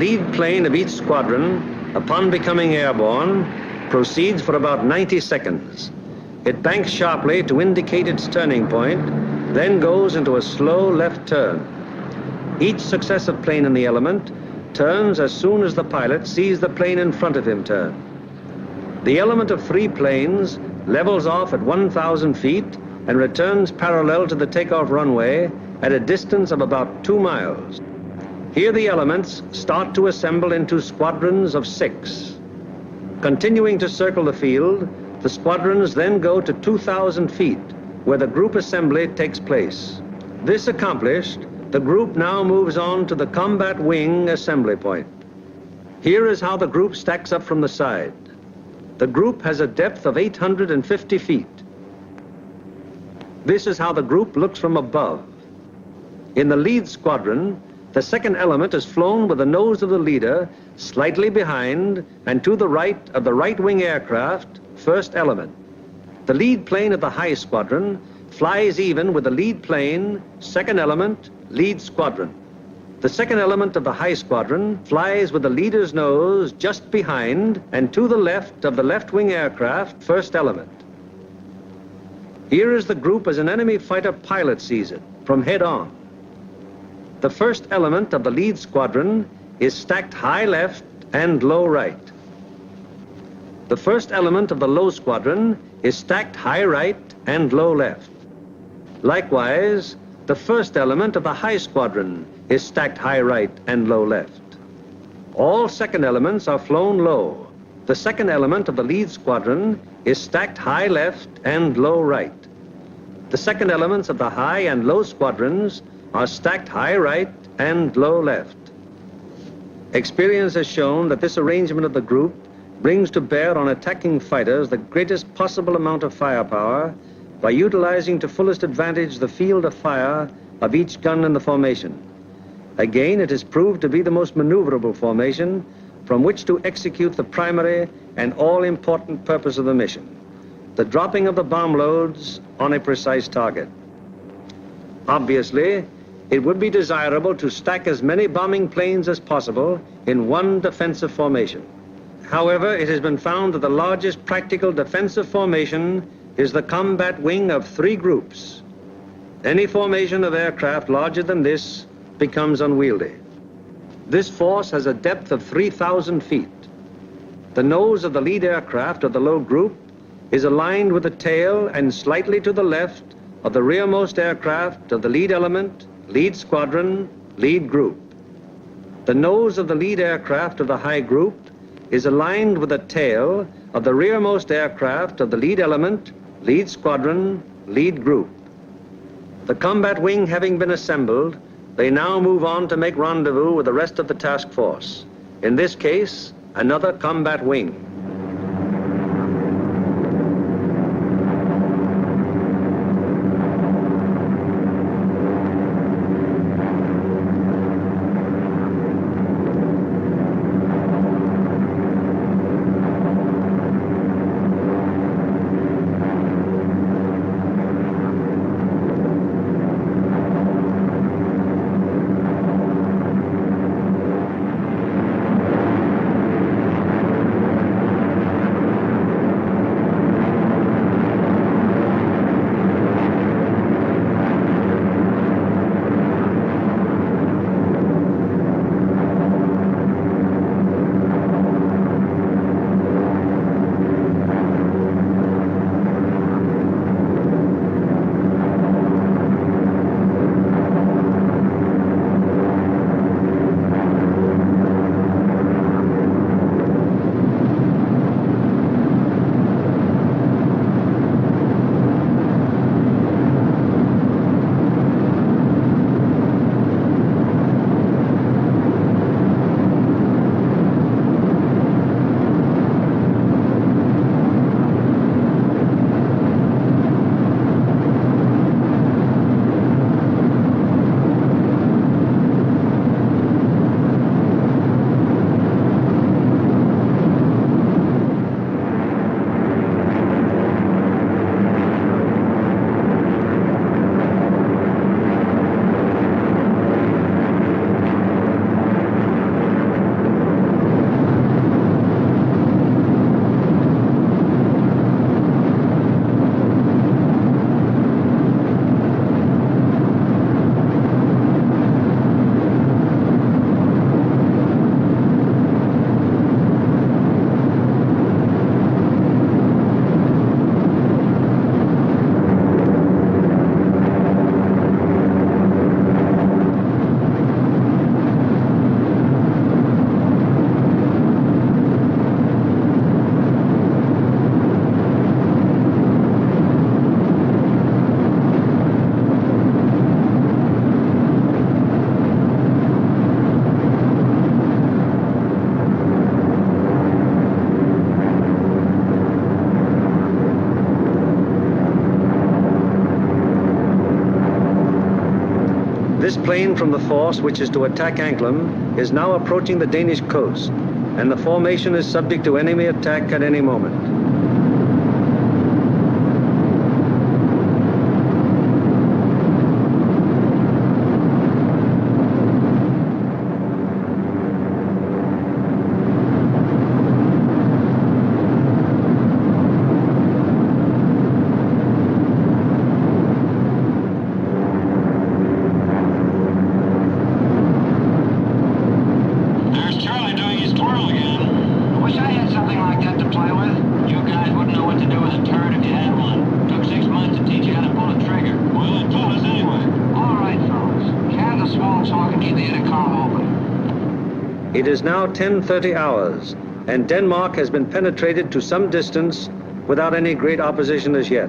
lead plane of each squadron, upon becoming airborne, proceeds for about 90 seconds. It banks sharply to indicate its turning point, then goes into a slow left turn. Each successive plane in the element turns as soon as the pilot sees the plane in front of him turn. The element of 3 planes levels off at 1,000 feet and returns parallel to the takeoff runway at a distance of about 2 miles. Here the elements start to assemble into squadrons of 6. Continuing to circle the field, the squadrons then go to 2,000 feet, where the group assembly takes place. This accomplished, the group now moves on to the combat wing assembly point. Here is how the group stacks up from the side. The group has a depth of 850 feet. This is how the group looks from above. In the lead squadron, the second element is flown with the nose of the leader slightly behind and to the right of the right wing aircraft, first element. The lead plane of the high squadron flies even with the lead plane, second element, lead squadron. The second element of the high squadron flies with the leader's nose just behind and to the left of the left wing aircraft, first element. Here is the group as an enemy fighter pilot sees it, from head on. The first element of the lead squadron is stacked high left and low right. The first element of the low squadron is stacked high right and low left. Likewise, the first element of the high squadron is stacked high right and low left. All second elements are flown low. The second element of the lead squadron is stacked high left and low right. The second elements of the high and low squadrons are stacked high right and low left. Experience has shown that this arrangement of the group brings to bear on attacking fighters the greatest possible amount of firepower by utilizing to fullest advantage the field of fire of each gun in the formation. Again, it is proved to be the most maneuverable formation from which to execute the primary and all-important purpose of the mission, the dropping of the bomb loads on a precise target. Obviously, it would be desirable to stack as many bombing planes as possible in one defensive formation. However, it has been found that the largest practical defensive formation is the combat wing of 3 groups. Any formation of aircraft larger than this becomes unwieldy. This force has a depth of 3,000 feet. The nose of the lead aircraft of the low group is aligned with the tail and slightly to the left of the rearmost aircraft of the lead element, lead squadron, lead group. The nose of the lead aircraft of the high group is aligned with the tail of the rearmost aircraft of the lead element, lead squadron, lead group. The combat wing having been assembled, they now move on to make rendezvous with the rest of the task force. In this case, another combat wing. largest plane from the force which is to attack Anklam is now approaching the Danish coast, and the formation is subject to enemy attack at any moment. It is now 10:30 hours, and Denmark has been penetrated to some distance without any great opposition as yet.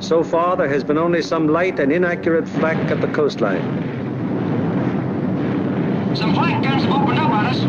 So far, there has been only some light and inaccurate flak at the coastline. Some flank guns have opened up on us.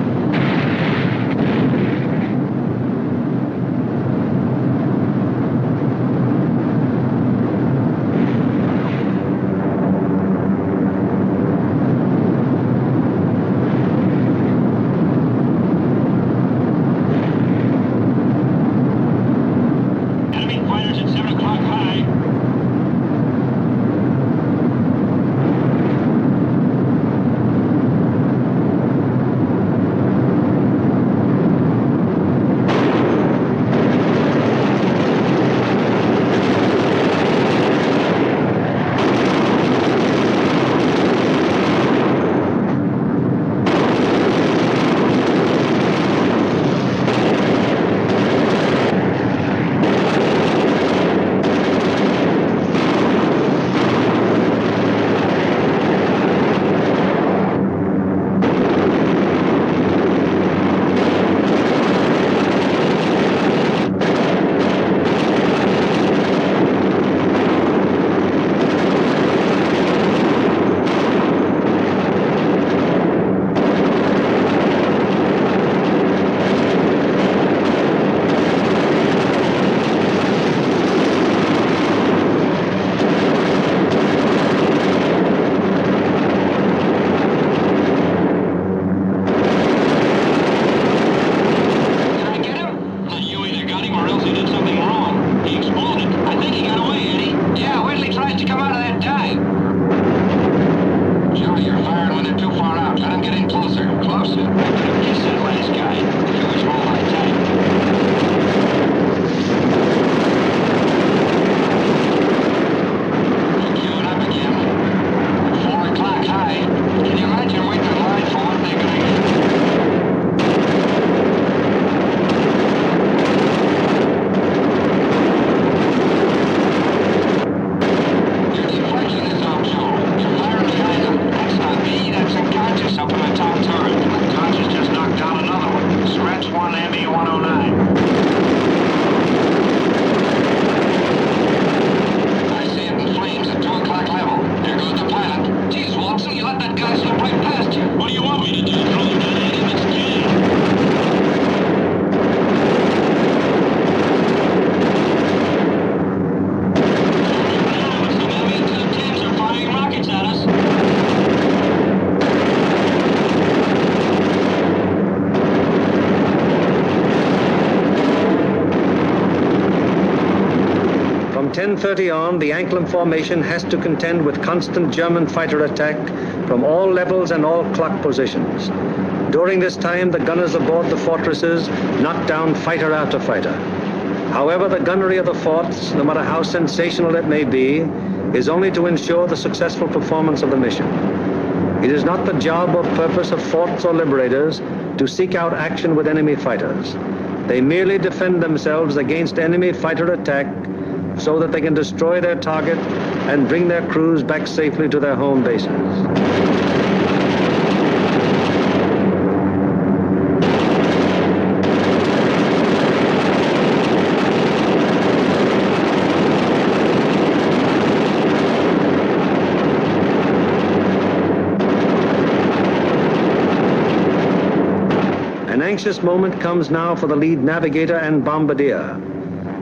From 10:30 on, the Anklam formation has to contend with constant German fighter attack from all levels and all clock positions. During this time, the gunners aboard the fortresses knock down fighter after fighter. However, the gunnery of the forts, no matter how sensational it may be, is only to ensure the successful performance of the mission. It is not the job or purpose of forts or liberators to seek out action with enemy fighters. They merely defend themselves against enemy fighter attack so that they can destroy their target and bring their crews back safely to their home bases. An anxious moment comes now for the lead navigator and bombardier.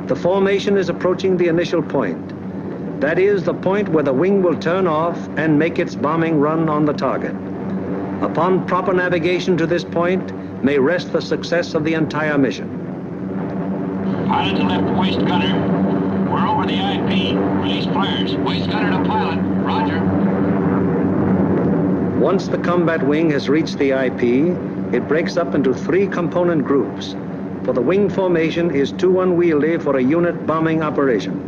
The formation is approaching the initial point. That is the point where the wing will turn off and make its bombing run on the target. Upon proper navigation to this point may rest the success of the entire mission. Pilot to left waist gunner. We're over the IP. Release flares. Waist gunner to pilot. Roger. Once the combat wing has reached the IP, it breaks up into 3 component groups, for the wing formation is too unwieldy for a unit bombing operation.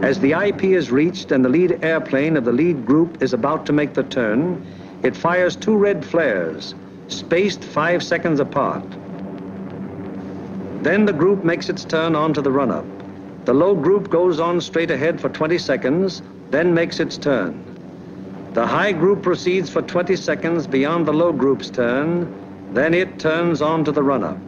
As the IP is reached and the lead airplane of the lead group is about to make the turn, it fires 2 red flares, spaced 5 seconds apart. Then the group makes its turn onto the run-up. The low group goes on straight ahead for 20 seconds, then makes its turn. The high group proceeds for 20 seconds beyond the low group's turn, then it turns on to the run-up.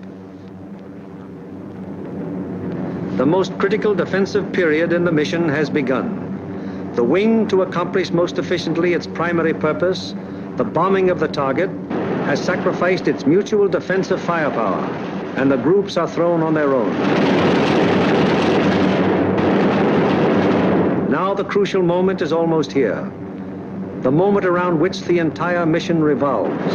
The most critical defensive period in the mission has begun. The wing, to accomplish most efficiently its primary purpose, the bombing of the target, has sacrificed its mutual defensive firepower, and the groups are thrown on their own. Now the crucial moment is almost here, the moment around which the entire mission revolves.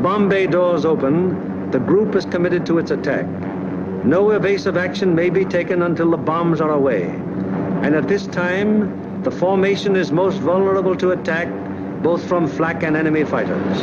Bomb bay doors open, the group is committed to its attack. No evasive action may be taken until the bombs are away. And at this time, the formation is most vulnerable to attack, both from flak and enemy fighters.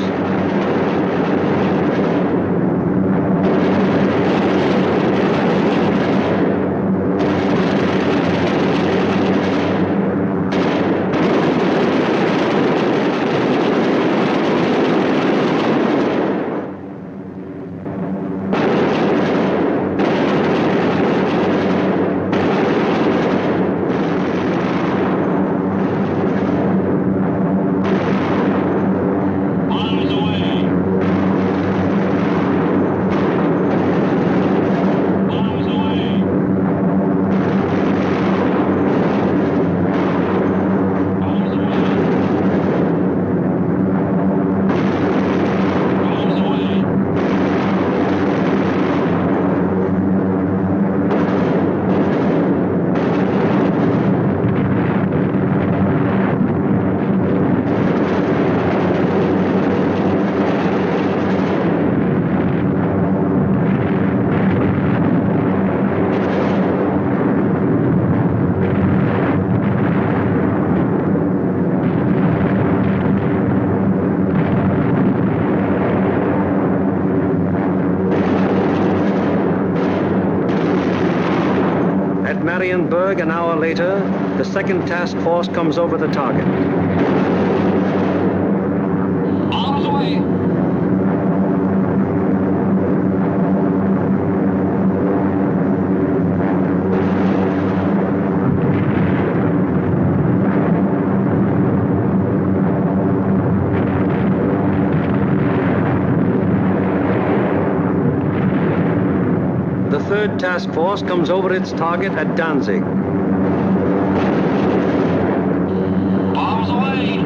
Marienburg, an hour later, the second task force comes over the target. Bombs away. The third task force comes over its target at Danzig. Bombs away.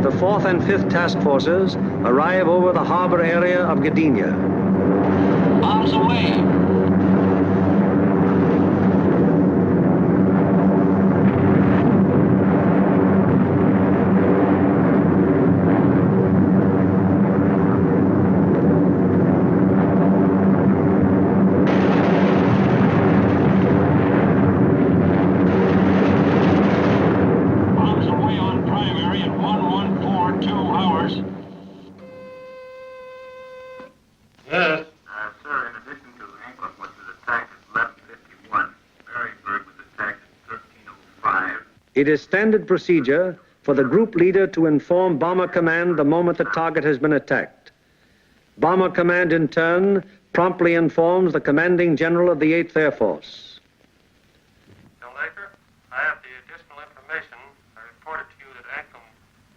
The 4th and 5th task forces arrive over the harbor area of Gdynia. Bombs away. It is standard procedure for the group leader to inform Bomber Command the moment the target has been attacked. Bomber Command, in turn, promptly informs the commanding general of the 8th Air Force. Laker, I have the additional information. I reported to you that Anklam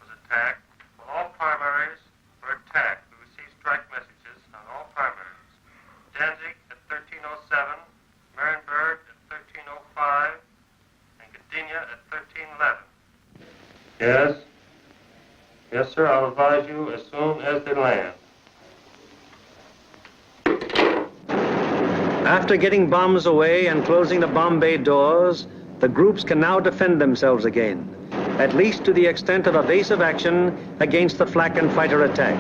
was attacked. Well, all primaries were attacked. We received strike messages on all primaries. Danzig at 1307, Marienburg at 1305, and Gdynia at 1311. Yes? Yes, sir. I'll advise you as soon as they land. After getting bombs away and closing the bomb bay doors, the groups can now defend themselves again, at least to the extent of evasive action against the flak and fighter attack.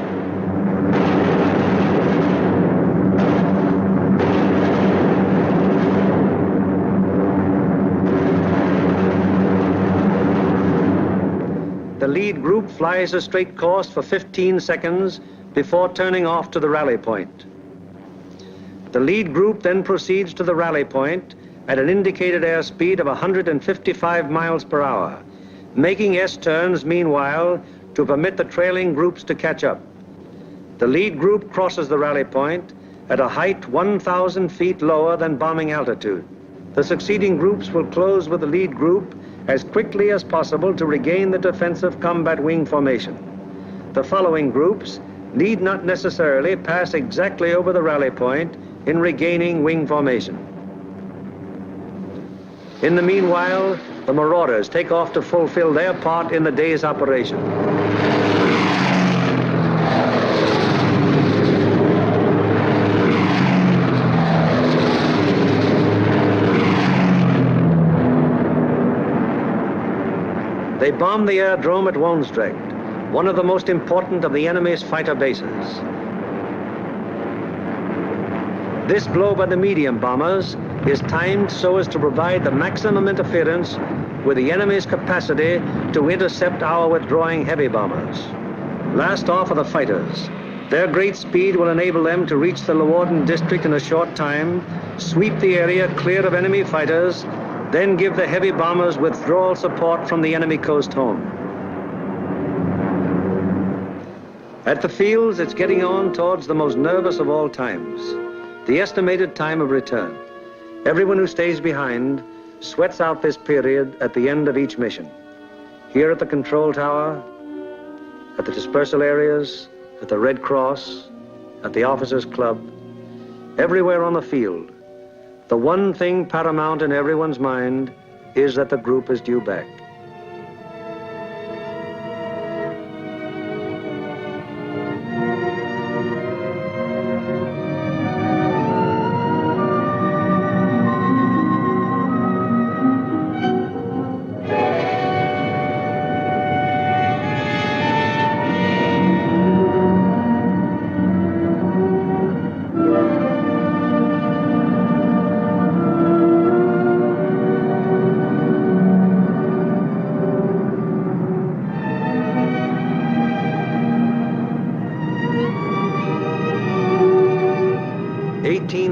The lead group flies a straight course for 15 seconds before turning off to the rally point. The lead group then proceeds to the rally point at an indicated airspeed of 155 miles per hour, making S-turns meanwhile to permit the trailing groups to catch up. The lead group crosses the rally point at a height 1,000 feet lower than bombing altitude. The succeeding groups will close with the lead group as quickly as possible to regain the defensive combat wing formation. The following groups need not necessarily pass exactly over the rally point in regaining wing formation. In the meanwhile, the Marauders take off to fulfill their part in the day's operation. They bombed the aerodrome at Woensdrecht, one of the most important of the enemy's fighter bases. This blow by the medium bombers is timed so as to provide the maximum interference with the enemy's capacity to intercept our withdrawing heavy bombers. Last off are the fighters. Their great speed will enable them to reach the Leeuwarden district in a short time, sweep the area clear of enemy fighters, then give the heavy bombers withdrawal support from the enemy coast home. At the fields, it's getting on towards the most nervous of all times, the estimated time of return. Everyone who stays behind sweats out this period at the end of each mission. Here at the control tower, at the dispersal areas, at the Red Cross, at the Officers Club, everywhere on the field, the one thing paramount in everyone's mind is that the group is due back.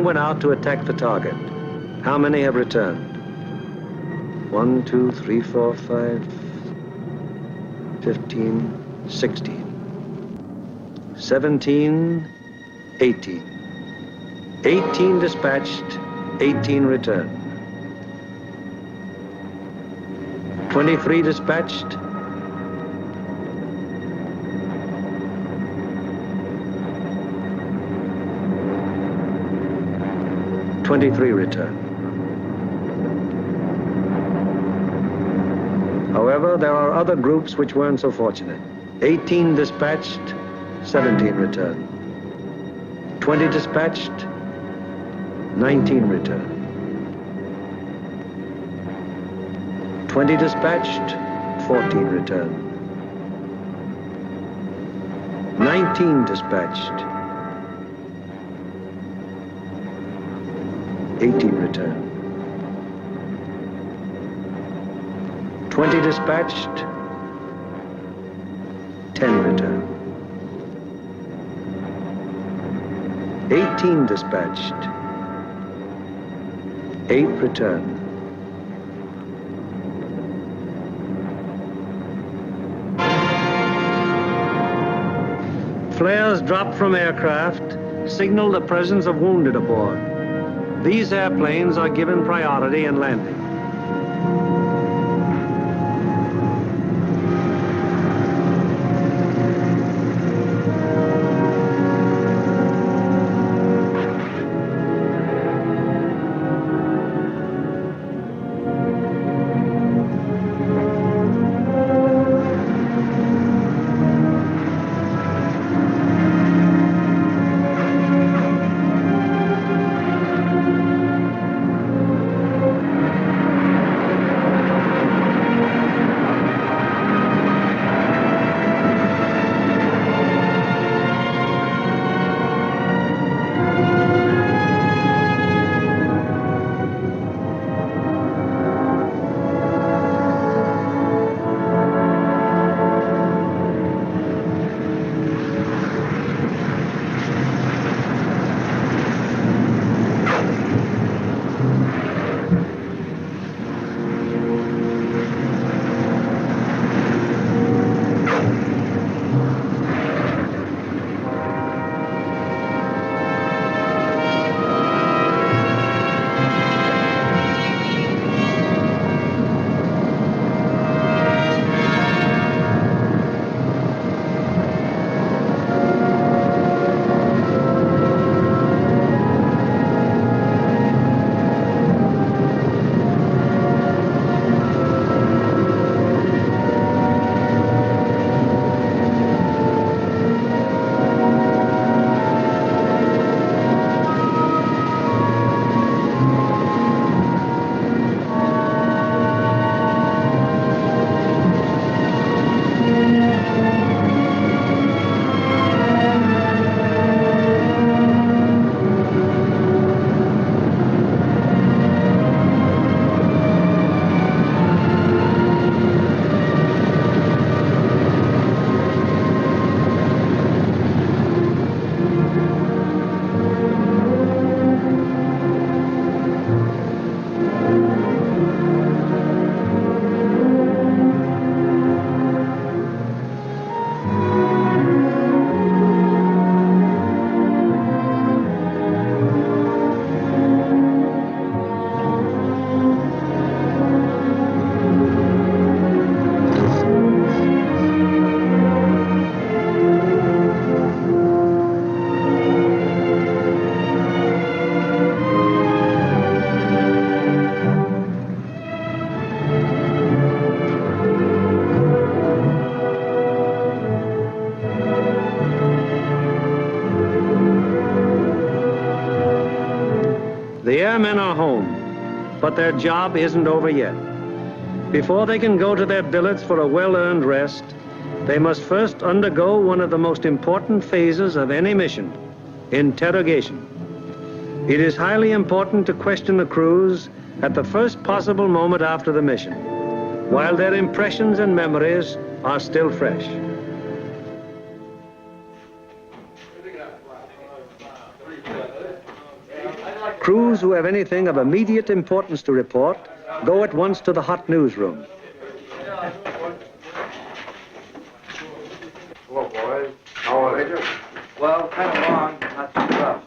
Went out to attack the target. How many have returned? 1, 2, 3, 4, 5, 15, 16, 17, 18. 18 dispatched, 18 returned. 23 dispatched, 23 returned. However, there are other groups which weren't so fortunate. 18 dispatched, 17 returned. 20 dispatched, 19 returned. 20 dispatched, 14 returned. 19 dispatched, 18 returned. 20 dispatched, 10 returned. 18 dispatched, 8 returned. Flares dropped from aircraft signal the presence of wounded aboard. These airplanes are given priority in landing. The airmen are home, but their job isn't over yet. Before they can go to their billets for a well-earned rest, they must first undergo one of the most important phases of any mission, interrogation. It is highly important to question the crews at the first possible moment after the mission, while their impressions and memories are still fresh. Crews who have anything of immediate importance to report go at once to the hot newsroom. Hello, boys. How are you? Well, kind of long, not too rough.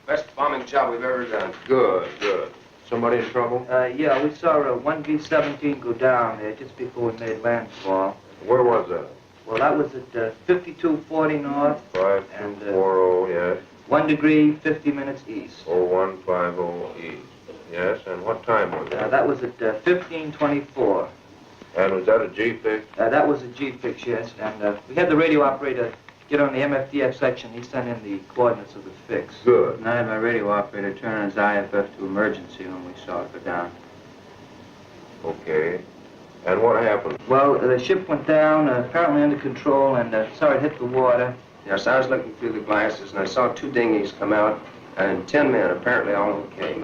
Best bombing job we've ever done. Good, good. Somebody in trouble? Yeah, we saw one B17 go down there just before we made landfall. Where was that? Well, that was at 5240 north. 5240, yes. 1 degree, 50 minutes east. 0150 east. Yes, and what time was it? That was at 1524. And was that a G-fix? That was a G-fix, yes. And we had the radio operator get on the MFDF section. He sent in the coordinates of the fix. Good. And I had my radio operator turn on his IFF to emergency when we saw it go down. Okay. And what happened? Well, the ship went down, apparently under control, and saw it hit the water. Yes, I was looking through the glasses, and I saw 2 dinghies come out, and 10 men, apparently all okay.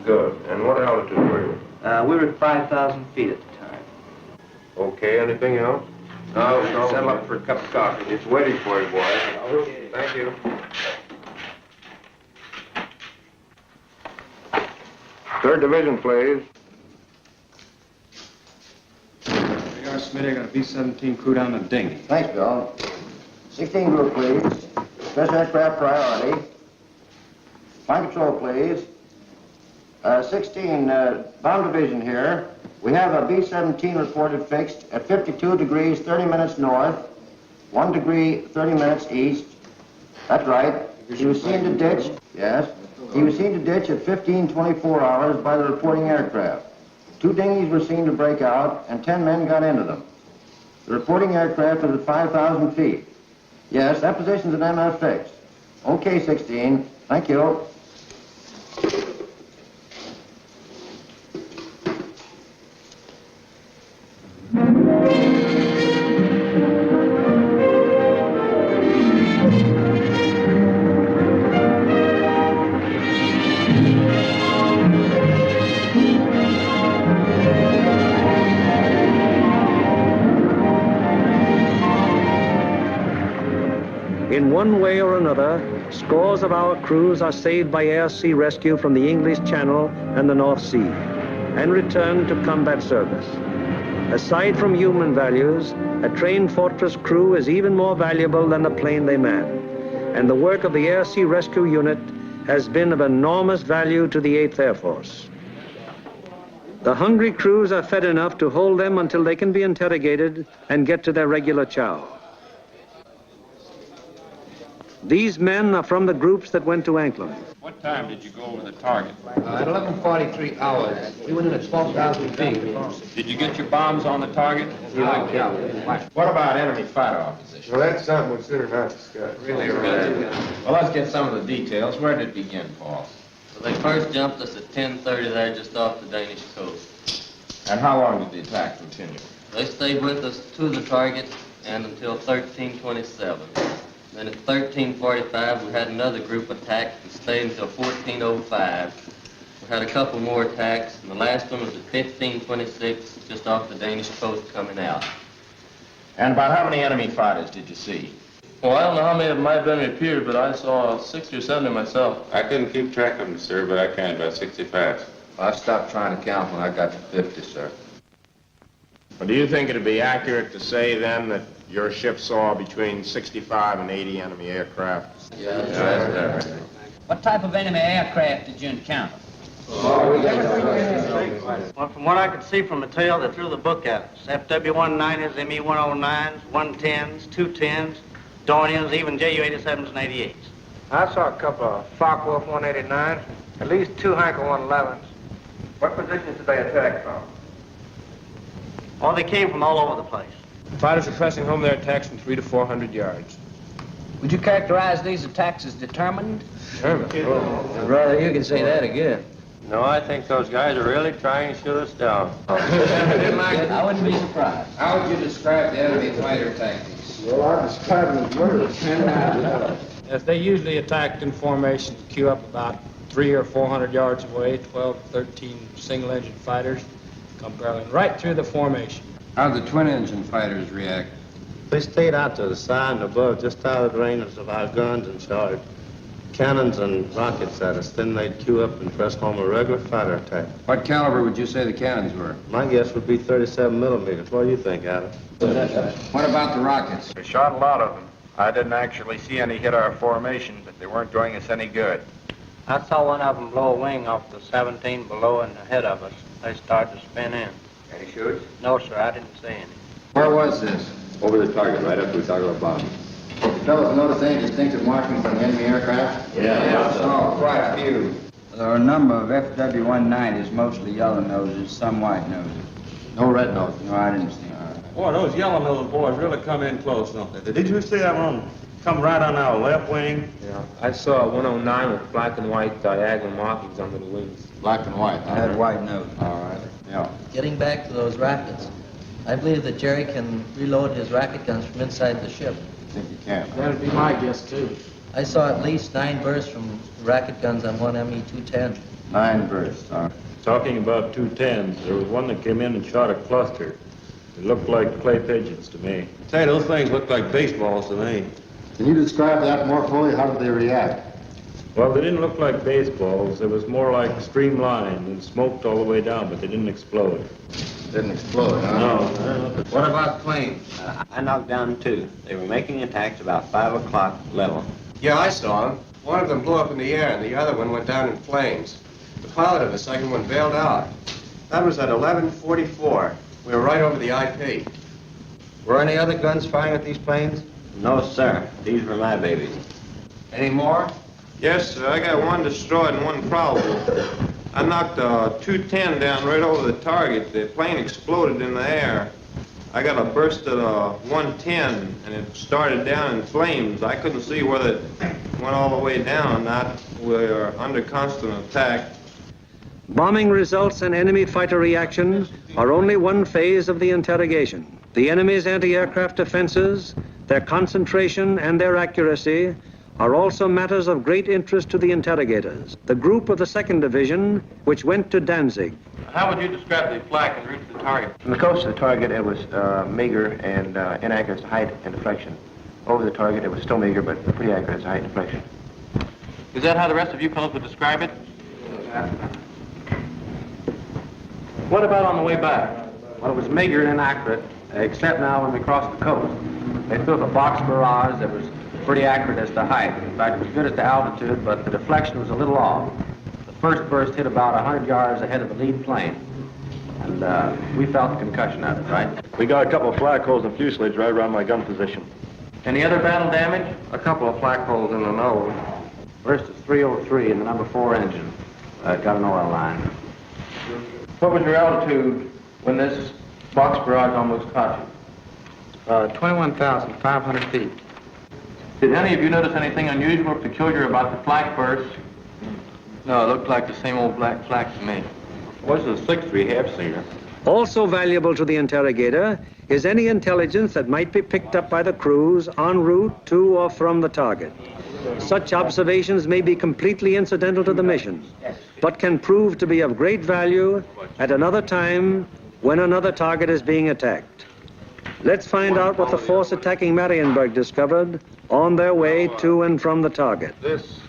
Good. And what altitude were you? We were at 5,000 feet at the time. Okay, anything else? No, settle up for a cup of coffee. It's waiting for you, boys. Okay. Thank you. Third Division, please. We are, Smitty. I got a B-17 crew down the dinghy. Thanks, Bill. 16 group, please. Express aircraft priority. Flight control, please. 16, bomb division here. We have a B17 reported fixed at 52 degrees, 30 minutes north, 1 degree, 30 minutes east. That's right. He was seen to ditch, yes. He was seen to ditch at 15:24 hours by the reporting aircraft. 2 dinghies were seen to break out, and 10 men got into them. The reporting aircraft is at 5,000 feet. Yes, that position's an MF fixed. Okay, 16. Thank you. In one way or another, scores of our crews are saved by air-sea rescue from the English Channel and the North Sea and returned to combat service. Aside from human values, a trained fortress crew is even more valuable than the plane they man. And the work of the air-sea rescue unit has been of enormous value to the 8th Air Force. The hungry crews are fed enough to hold them until they can be interrogated and get to their regular chow. These men are from the groups that went to Anklam. What time did you go over the target? At 11:43 hours. We went in at 12,000 feet. Did you get your bombs on the target? Yeah. What about enemy fighter opposition? Well, that's something we should not discuss. Really? Well, let's get some of the details. Where did it begin, Paul? Well, they first jumped us at 10:30 there just off the Danish coast. And how long did the attack continue? They stayed with us to the target and until 13:27. Then at 13:45, we had another group attack and stayed until 14:05. We had a couple more attacks, and the last one was at 15:26, just off the Danish coast coming out. And about how many enemy fighters did you see? Well, I don't know how many of them might have been repeated, but I saw 60 or 70 myself. I couldn't keep track of them, sir, but I counted about 65. I stopped trying to count when I got to 50, sir. Well, do you think it'd be accurate to say then that your ship saw between 65 and 80 enemy aircraft? Yeah. What type of enemy aircraft did you encounter? Well, from what I could see from the tail, they threw the book at us. FW-190s, ME-109s, 110s, 210s, Dorniers, even JU-87s and 88s. I saw a couple of Focke-Wulf 189s, at least 2 Heinkel 111s. What positions did they attack from? Oh, they came from all over the place. Fighters are pressing home their attacks from 300 to 400 yards. Would you characterize these attacks as determined? Determined? I'd rather you could say that again. No, I think those guys are really trying to shoot us down. I wouldn't be surprised. How would you describe the enemy fighter tactics? Well, I describe them as murder. Yes, they usually attacked in formation, queue up about 300 or 400 yards away, 12, 13 single-engine fighters, come barreling right through the formation. How'd the twin-engine fighters react? They stayed out to the side and above, just out of the range of our guns, and shot cannons and rockets at us. Then they'd queue up and press home a regular fighter attack. What caliber would you say the cannons were? My guess would be 37 millimeters. What do you think, Adam? What about the rockets? We shot a lot of them. I didn't actually see any hit our formation, but they weren't doing us any good. I saw one of them blow a wing off the 17 below and ahead of us. They started to spin in. Any shoots? No, sir, I didn't see any. Where was this? Over the target, right after we talked about bombs. Fellows notice any distinctive markings on the enemy aircraft? Yeah. Oh, quite a few. There are a number of FW-190s, mostly yellow noses, some white noses. No red nose. No, I didn't see them. Boy, those yellow-nosed boys really come in close, don't they? Did you see that one come right on our left wing? Yeah, I saw a 109 with black and white diagonal markings under the wings. Black and white, I had white nose. All right, yeah. Getting back to those rockets, I believe that Jerry can reload his rocket guns from inside the ship. I think you can. That'd be my guess, too. I saw at least 9 bursts from rocket guns on one ME-210. 9 bursts, all right. Talking about 210s, there was one that came in and shot a cluster. It looked like clay pigeons to me. Say, those things looked like baseballs to me. Can you describe that more fully? How did they react? Well, they didn't look like baseballs. It was more like streamlined and smoked all the way down, but they didn't explode. Didn't explode, huh? No. What about planes? I knocked down 2. They were making attacks about 5 o'clock level. Yeah, I saw them. One of them blew up in the air, and the other one went down in flames. The pilot of the second one bailed out. That was at 11:44. We were right over the IP. Were any other guns firing at these planes? No, sir. These were my babies. Any more? Yes, sir. I got one destroyed and one probable. I knocked a 210 down right over the target. The plane exploded in the air. I got a burst at a 110, and it started down in flames. I couldn't see whether it went all the way down or not. We were under constant attack. Bombing results and enemy fighter reaction are only one phase of the interrogation. The enemy's anti-aircraft defenses, their concentration and their accuracy are also matters of great interest to the interrogators. The group of the 2nd Division, which went to Danzig. How would you describe the flak en route to the target? From the coast to the target, it was meager and inaccurate as to height and deflection. Over the target, it was still meager, but pretty accurate as to height and deflection. Is that how the rest of you fellows would describe it? What about on the way back? Well, it was meager and inaccurate, except now when we crossed the coast. They threw up a box barrage that was pretty accurate as to height. In fact, it was good as to altitude, but the deflection was a little off. The first burst hit about 100 yards ahead of the lead plane, and we felt the concussion of it, right? We got a couple of flak holes in fuselage right around my gun position. Any other battle damage? A couple of flak holes in the nose. First is 303 in the number 4 engine. Got an oil line. What was your altitude when this box barrage almost caught you? 21,500 feet. Did any of you notice anything unusual or peculiar about the flak burst? No, it looked like the same old black flak to me. What's the 6th we have seen? Also valuable to the interrogator is any intelligence that might be picked up by the crews en route to or from the target. Such observations may be completely incidental to the mission, but can prove to be of great value at another time when another target is being attacked. Let's find out what the force attacking Marienburg discovered on their way to and from the target. This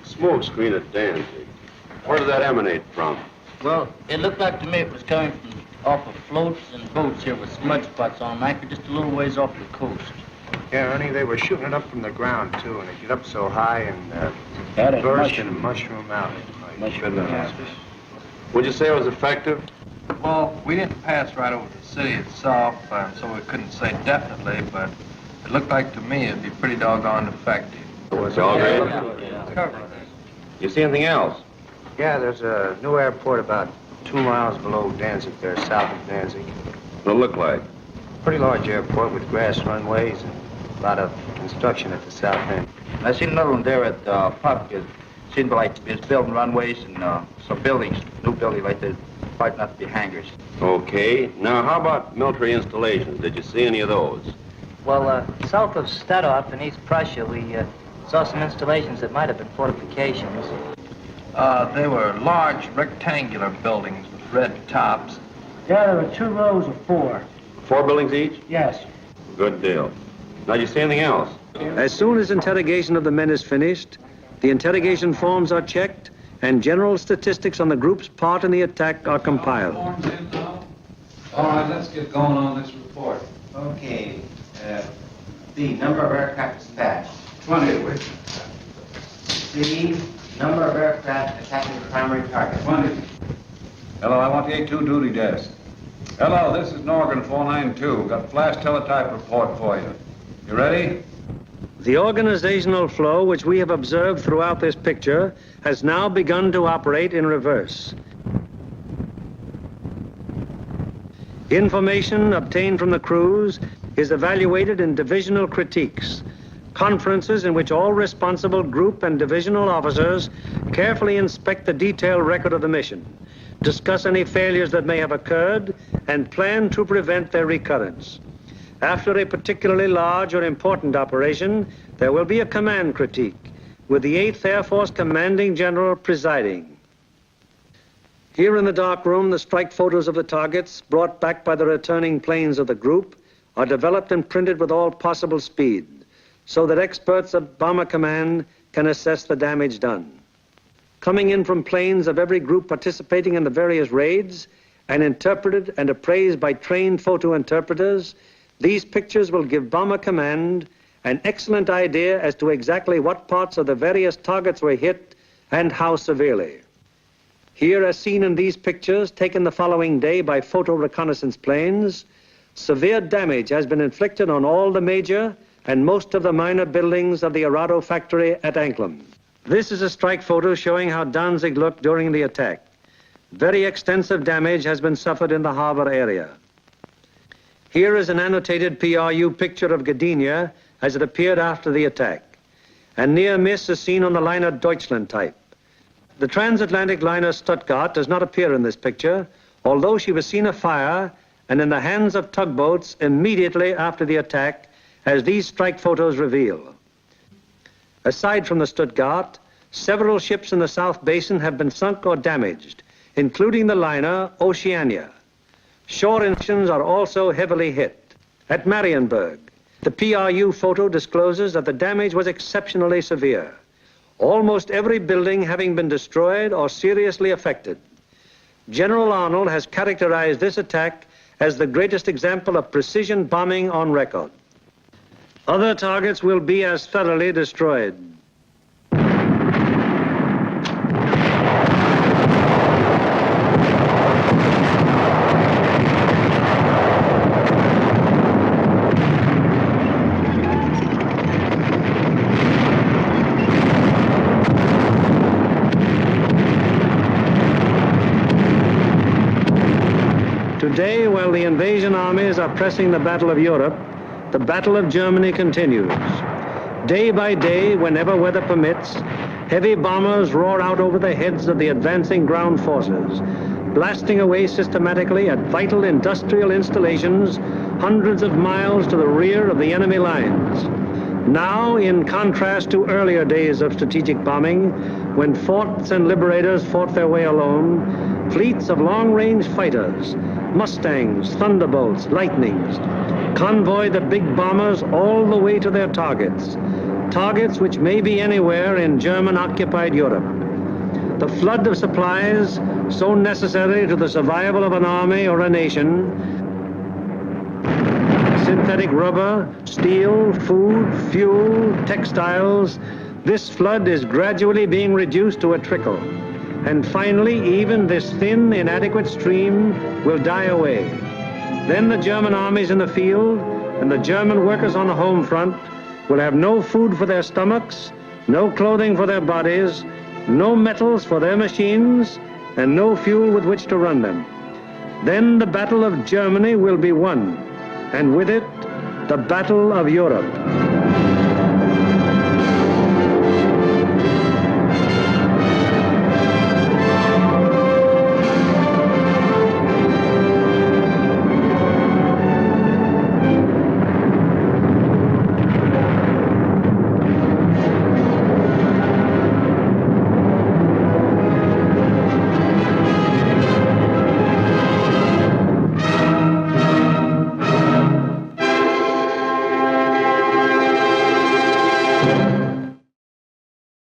smoke screen at Danzig, where did that emanate from? Well, it looked like to me it was coming from off of floats and boats here with smudge spots on them, anchored just a little ways off the coast. Yeah, Ernie, they were shooting it up from the ground, too, and it get up so high and That burst and mushroom out. Would you say it was effective? Well, we didn't pass right over the city itself, so we couldn't say definitely, but it looked like to me it'd be pretty doggone effective. It's all good. You see anything else? Yeah, there's a new airport about 2 miles below Danzig there, south of Danzig. What'd it look like? Pretty large airport with grass runways and a lot of construction at the south end. I seen another one there at Puck. It seemed like it's building runways and some buildings, new building like there's quite not to be hangars. Okay. Now, how about military installations? Did you see any of those? Well, south of Stadthof in East Prussia, we saw some installations that might have been fortifications. They were large rectangular buildings with red tops. Yeah, there were 2 rows of 4. 4 buildings each? Yes. Good deal. Now, did you see anything else? As soon as interrogation of the men is finished, the interrogation forms are checked and general statistics on the group's part in the attack are compiled. All right, let's get going on this report. Okay. B, number of aircraft dispatched. 20. C, number of aircraft attacking the primary target. 20. Hello, I want the A2 duty desk. Hello, this is Norgren 492. Got a flash teletype report for you. You ready? The organizational flow which we have observed throughout this picture has now begun to operate in reverse. Information obtained from the crews is evaluated in divisional critiques, conferences in which all responsible group and divisional officers carefully inspect the detailed record of the mission, discuss any failures that may have occurred, and plan to prevent their recurrence. After a particularly large or important operation, there will be a command critique, with the 8th Air Force Commanding General presiding. Here in the dark room, the strike photos of the targets brought back by the returning planes of the group are developed and printed with all possible speed, so that experts of Bomber Command can assess the damage done. Coming in from planes of every group participating in the various raids and interpreted and appraised by trained photo interpreters, these pictures will give Bomber Command an excellent idea as to exactly what parts of the various targets were hit and how severely. Here, as seen in these pictures taken the following day by photo reconnaissance planes, severe damage has been inflicted on all the major and most of the minor buildings of the Arado factory at Anklam. This is a strike photo showing how Danzig looked during the attack. Very extensive damage has been suffered in the harbor area. Here is an annotated PRU picture of Gdynia as it appeared after the attack. A near miss is seen on the liner Deutschland type. The transatlantic liner Stuttgart does not appear in this picture, although she was seen afire and in the hands of tugboats immediately after the attack, as these strike photos reveal. Aside from the Stuttgart, several ships in the South Basin have been sunk or damaged, including the liner Oceania. Shore engines are also heavily hit. At Marienburg, the PRU photo discloses that the damage was exceptionally severe, almost every building having been destroyed or seriously affected. General Arnold has characterized this attack as the greatest example of precision bombing on record. Other targets will be as thoroughly destroyed. Today, while the invasion armies are pressing the Battle of Europe, the Battle of Germany continues. Day by day, whenever weather permits, heavy bombers roar out over the heads of the advancing ground forces, blasting away systematically at vital industrial installations hundreds of miles to the rear of the enemy lines. Now, in contrast to earlier days of strategic bombing, when forts and liberators fought their way alone, fleets of long-range fighters, Mustangs, Thunderbolts, Lightnings, convoy the big bombers all the way to their targets, targets which may be anywhere in German-occupied Europe. The flood of supplies, so necessary to the survival of an army or a nation, synthetic rubber, steel, food, fuel, textiles, this flood is gradually being reduced to a trickle. And finally, even this thin, inadequate stream will die away. Then the German armies in the field and the German workers on the home front will have no food for their stomachs, no clothing for their bodies, no metals for their machines, and no fuel with which to run them. Then the Battle of Germany will be won, and with it, the Battle of Europe.